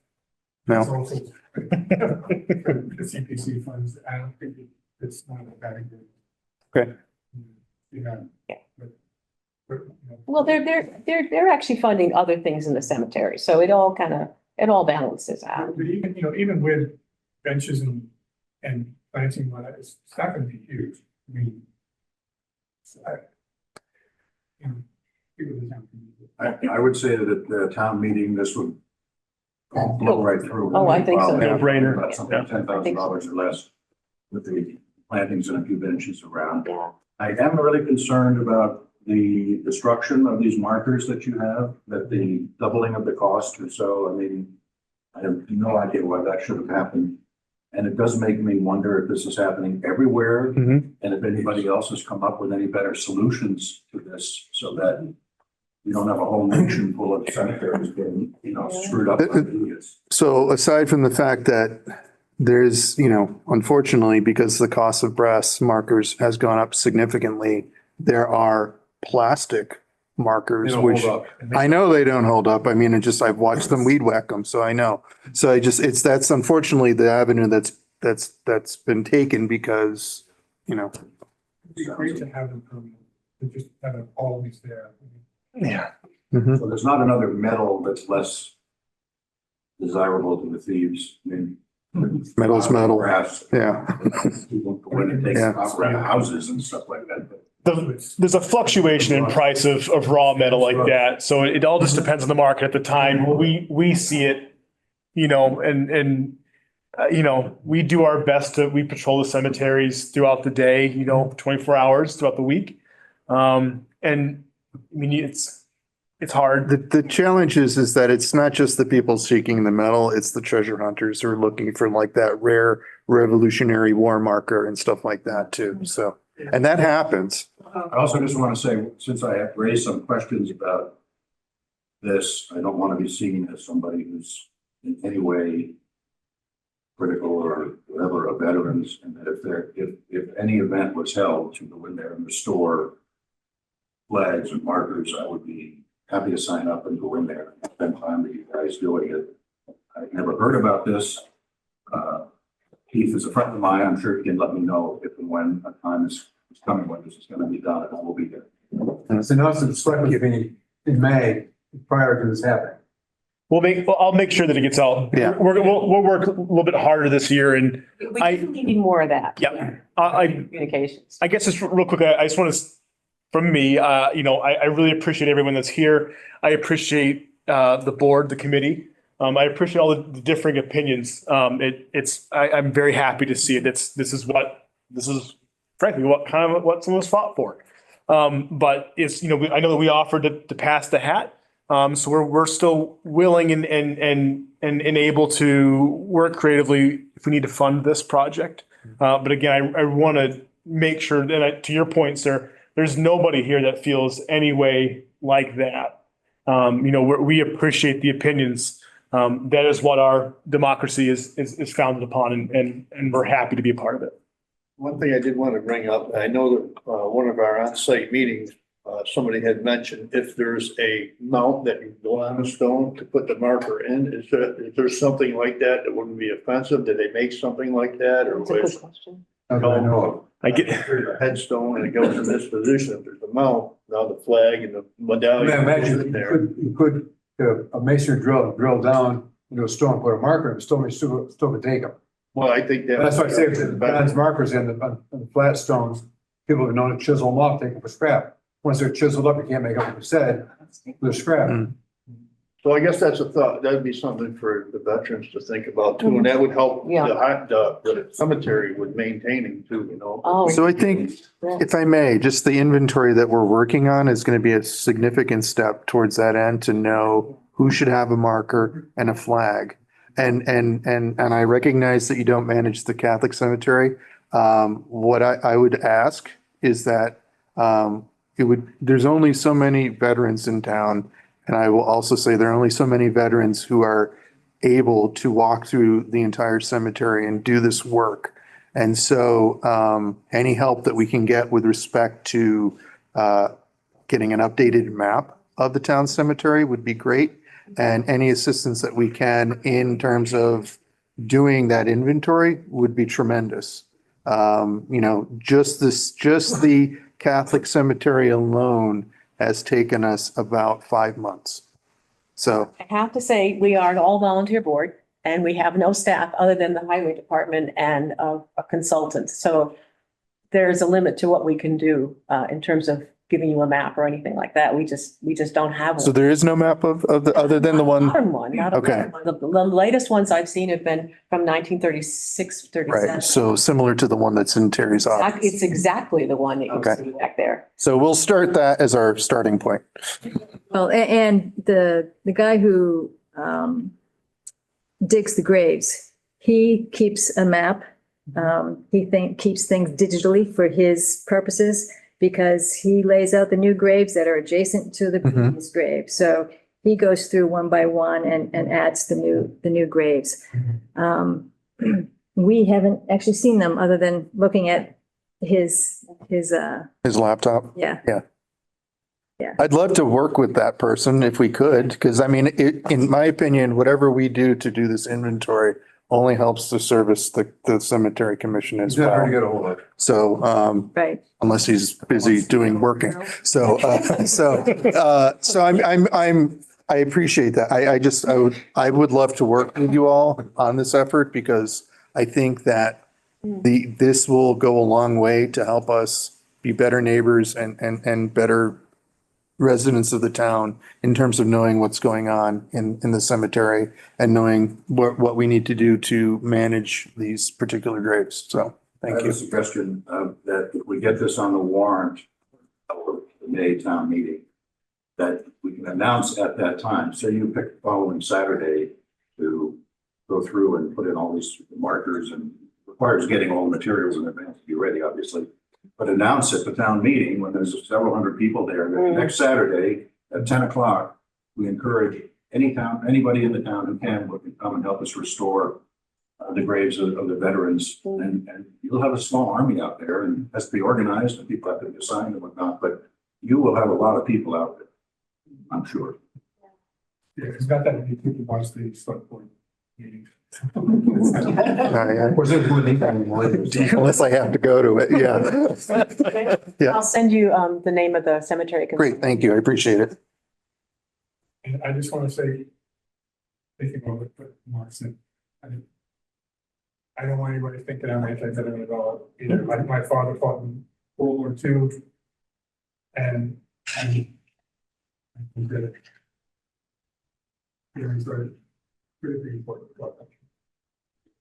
No. consultants for the CPC funds. I don't think it's not a bad idea. Okay. Yeah. Well, they're actually funding other things in the cemetery, so it all balances out. But even with benches and planting, it's not gonna be huge. I mean. You know, people just have to- I would say that at the town meeting, this would blow right through. Oh, I think so. No-brainer. About something $10,000 or less with the plantings and a few benches around. Yeah. I am really concerned about the destruction of these markers that you have, that the doubling of the cost or so. I mean, I have no idea why that should have happened. And it does make me wonder if this is happening everywhere, Mhm. and if anybody else has come up with any better solutions to this, so that you don't have a whole nation full of cemeteries getting, screwed up by idiots. So aside from the fact that there's, unfortunately, because the cost of brass markers has gone up significantly, there are plastic They markers, don't which hold up. I know they don't hold up. I mean, I've watched them weed whack them, so I know. So that's unfortunately the avenue that's been taken because, It'd be great to have them permanent, to just have it always there. Yeah. Mhm. So there's not another metal that's less desirable to the thieves. I mean. Metal's metal. Brass. Yeah. People go in and take Yeah. stuff around houses and stuff like that. But There's a fluctuation in price of raw metal like that. So it all just depends on the market at the time. We see it, we do our best we patrol the cemeteries throughout the day, 24 hours throughout the week. And I mean, it's hard. The challenge is that it's not just the people seeking the metal, it's the treasure hunters who are looking for like that rare Revolutionary War marker and stuff like that too. So, and that happens. I also just want to say, since I have raised some questions about this, I don't want to be seen as somebody who's in any way critical or whatever of veterans, and that if any event was held to go in there and restore flags and markers, I would be happy to sign up and go in there and spend time with you guys doing it. I've never heard about this. Keith is a friend of mine. I'm sure he can let me know if and when a time is coming when this is going to be done, and I will be there. So now it's a select meeting in May prior to this happening. I'll make sure that it gets out. Yeah. We'll work a little bit harder this year and We definitely need more of that. yeah, Communications. I guess just real quick, I just want to, from me, I really appreciate everyone that's here. I appreciate the board, the committee. I appreciate all the differing opinions. I'm very happy to see it. This is frankly what some of us fought for. But it's, I know that we offered to pass the hat. So we're still willing and able to work creatively if we need to fund this project. But again, I want to make sure that to your point, sir, there's nobody here that feels any way like that. We appreciate the opinions. That is what our democracy is founded upon, and we're happy to be a part of it. One thing I did want to bring up, I know that one of our on-site meetings, somebody had mentioned if there's a mount that you go on a stone to put the marker in, is there something like that that wouldn't be offensive? Did they make something like that, or That's a was good question. Not that I know of. I get. there's a headstone and it goes in this position? If there's a mount, now the flag and the I medallion mean, goes imagine in there. you could, a mason drill down into a stone, put a marker, and still could take them. Well, I think that. That's why I say if the bronze markers on the flat stones, people have known to chisel them off, take them for scrap. Once they're chiseled up, you can't make up what you said, they're scrap. So I guess that's a thought. That'd be something for the veterans to think about too, and that would help Yeah. the cemetery with maintaining too, Oh. So I think, if I may, just the inventory that we're working on is going to be a significant step towards that end to know who should have a marker and a flag. And I recognize that you don't manage the Catholic cemetery. What I would ask is that there's only so many veterans in town. And I will also say there are only so many veterans who are able to walk through the entire cemetery and do this work. And so any help that we can get with respect to getting an updated map of the town cemetery would be great. And any assistance that we can in terms of doing that inventory would be tremendous. Just the Catholic cemetery alone has taken us about 5 months. So, I have to say, we are an all volunteer board, and we have no staff other than the highway department and a consultant. So there's a limit to what we can do in terms of giving you a map or anything like that. We just don't have one. So there is no map of the, other than the one, Modern one, not a Okay. modern one. The latest ones I've seen have been from 1936, 37. right? So similar to the one that's in Terry's office. It's exactly the one that you Okay. see back there. So we'll start that as our starting point. Well, and the guy who digs the graves, he keeps a map. Keeps things digitally for his purposes because he lays out the new graves that are adjacent to the Mhm. previous grave. So he goes through one by one and adds the new graves. We haven't actually seen them other than looking at his His laptop. yeah. I'd love to work with that person if we could, because I mean, in my opinion, whatever we do to do this inventory only helps to service the cemetery commission as It's hard to well. get a hold of. So, Right. unless he's busy working. So I appreciate that. I would love to work with you all on this effort because I think that this will go a long way to help us be better neighbors and better residents of the town in terms of knowing what's going on in the cemetery and knowing what we need to do to manage these particular graves. So, I thank have a you. suggestion that if we get this on the warrant for the May town meeting, that we can announce at that time. So you pick the following Saturday to go through and put in all these markers, and requires getting all the materials in advance to be ready, obviously. But announce at the town meeting when there's several hundred people there, that next Saturday at 10 o'clock, we encourage anybody in the town who can come and help us restore the graves of the veterans. And you'll have a small army out there, and it has to be organized, and people have to be assigned and whatnot, but you will have a lot of people out there, I'm sure. Yeah, it's not that many people watch the Stockbridge meeting. Yeah. Was it doing anything later? Unless I have to go to it, yeah. Yeah. I'll send you the name of the cemetery. Great, thank you, I appreciate it. And I just want to say, thinking about what Mark said, I don't want anybody thinking I'm anti-veteran at all. Either my father fought in World War II, and I did it. Yeah, he's very, pretty important.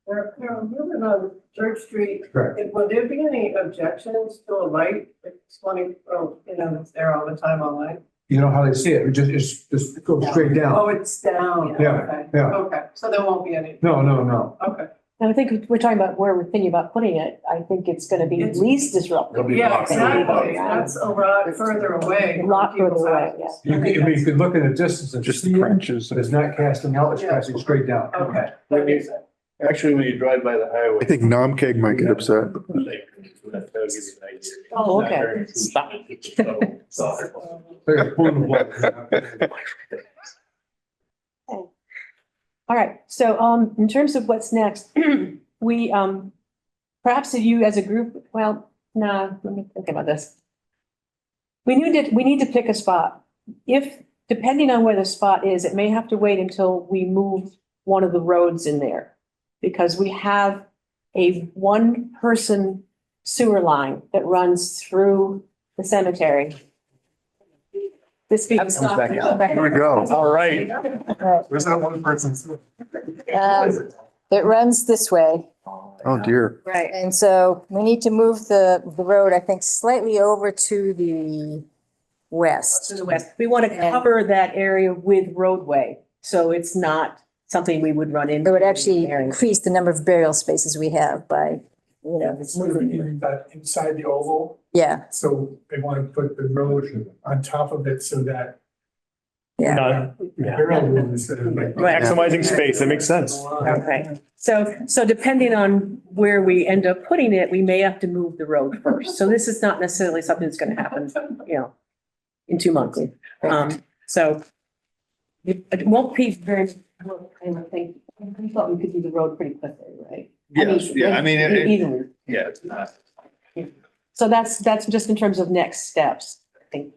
Carol, you live on Church Street. Correct. Would there be any objections to a light that's 20, that's there all the time all night? You know how they see it, it just goes straight down. Oh, it's down. Yeah, Okay. yeah. Okay, so there won't be any. No. Okay. And I think we're talking about where we're thinking about putting it. I think it's going to be least disruptive. Yeah, exactly. That's a lot further away. A lot from people's further away, houses. You could look at a distance and Just see the it, trenches. but it's not casting out, it's Yeah. casting straight down. Okay, that makes sense. Actually, when you drive by the highway. I think Nomkeg might get upset. That'll give you an idea. Oh, It's not okay. very intrusive. So, Like a pool of water. All right, so in terms of what's next, we perhaps you as a group, well, no, let me think about this. We need to pick a spot. Depending on where the spot is, it may have to wait until we move one of the roads in there. Because we have a one-person sewer line that runs through the cemetery. This being Stockbridge. Here we go. All right. Where's that one person? It runs this way. Oh, dear. Right. And so we need to move the road, I think, slightly over to the west. To the west. We want to cover that area with roadway, so it's not something we would run into. It would actually increase the number of burial spaces we have by, It's moving inside the oval, yeah, so they want to put the road on top of it so that. yeah. Not Burial room instead of like. maximizing space. That makes sense. Okay, so depending on where we end up putting it, we may have to move the road first. So this is not necessarily something that's gonna happen, in 2 months. So it won't be very, I think, I thought we could do the road pretty quickly, right? Yes, yeah, I mean, Easily. yeah, it's not. So that's just in terms of next steps, I think.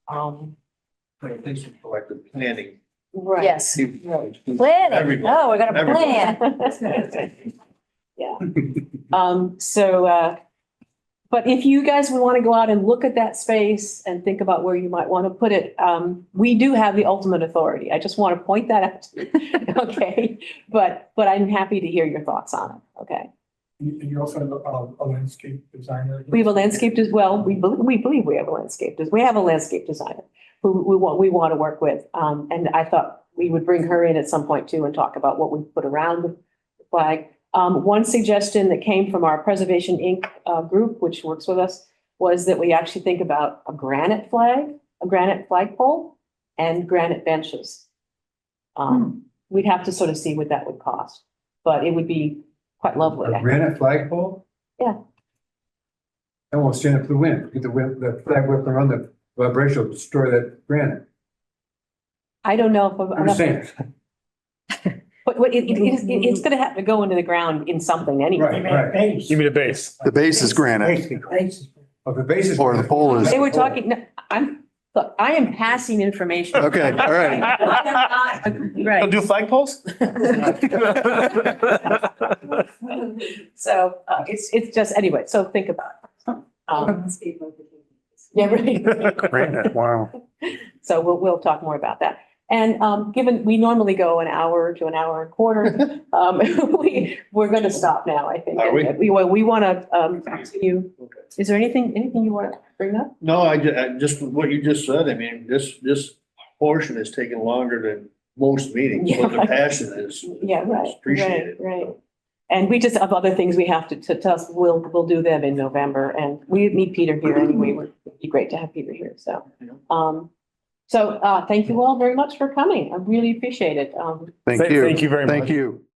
I think some collective planning Right. Yes. Everybody. Planning. Oh, we're gonna Everybody. plan. Yeah. But if you guys would want to go out and look at that space and think about where you might want to put it, we do have the ultimate authority. I just want to point that out. Okay, but I'm happy to hear your thoughts on it. Okay. You also have a landscape designer. We have a landscape as well. We believe we have a landscape. We have a landscape designer who we want to work with. And I thought we would bring her in at some point too and talk about what we put around the flag. One suggestion that came from our Preservation Inc. Group, which works with us, was that we actually think about a granite flagpole and granite benches. We'd have to sort of see what that would cost, but it would be quite lovely. A granite flagpole? Yeah. That won't stand up to the wind. Get the flag whipped around, the vibration will destroy that granite. I don't know if. I'm just saying. But it's gonna have to go into the ground in something anyway. Right. Give me the base. The base is granite Of the basis. or the pole is. They were talking, no, look, I am passing information. Okay, all right. Right. Do flagpoles? So, it's just, anyway, so think about it. Yeah, right. Granite, wow. So we'll talk more about that. And, given we normally go an hour to an hour and a quarter, we're going to stop now, I think. Are we? We want to, continue. Is there anything you want to bring up? No, I just, what you just said, I mean, this portion is taking longer than most meetings, but the Yeah. passion is. Yeah, right. is appreciated. Right. And we just have other things we have to tell us. We'll do them in November, and we need Peter here anyway. It'd be great to have Peter here. So, thank you all very much for coming. I really appreciate it. Thank you. Thank you very much. Thank you.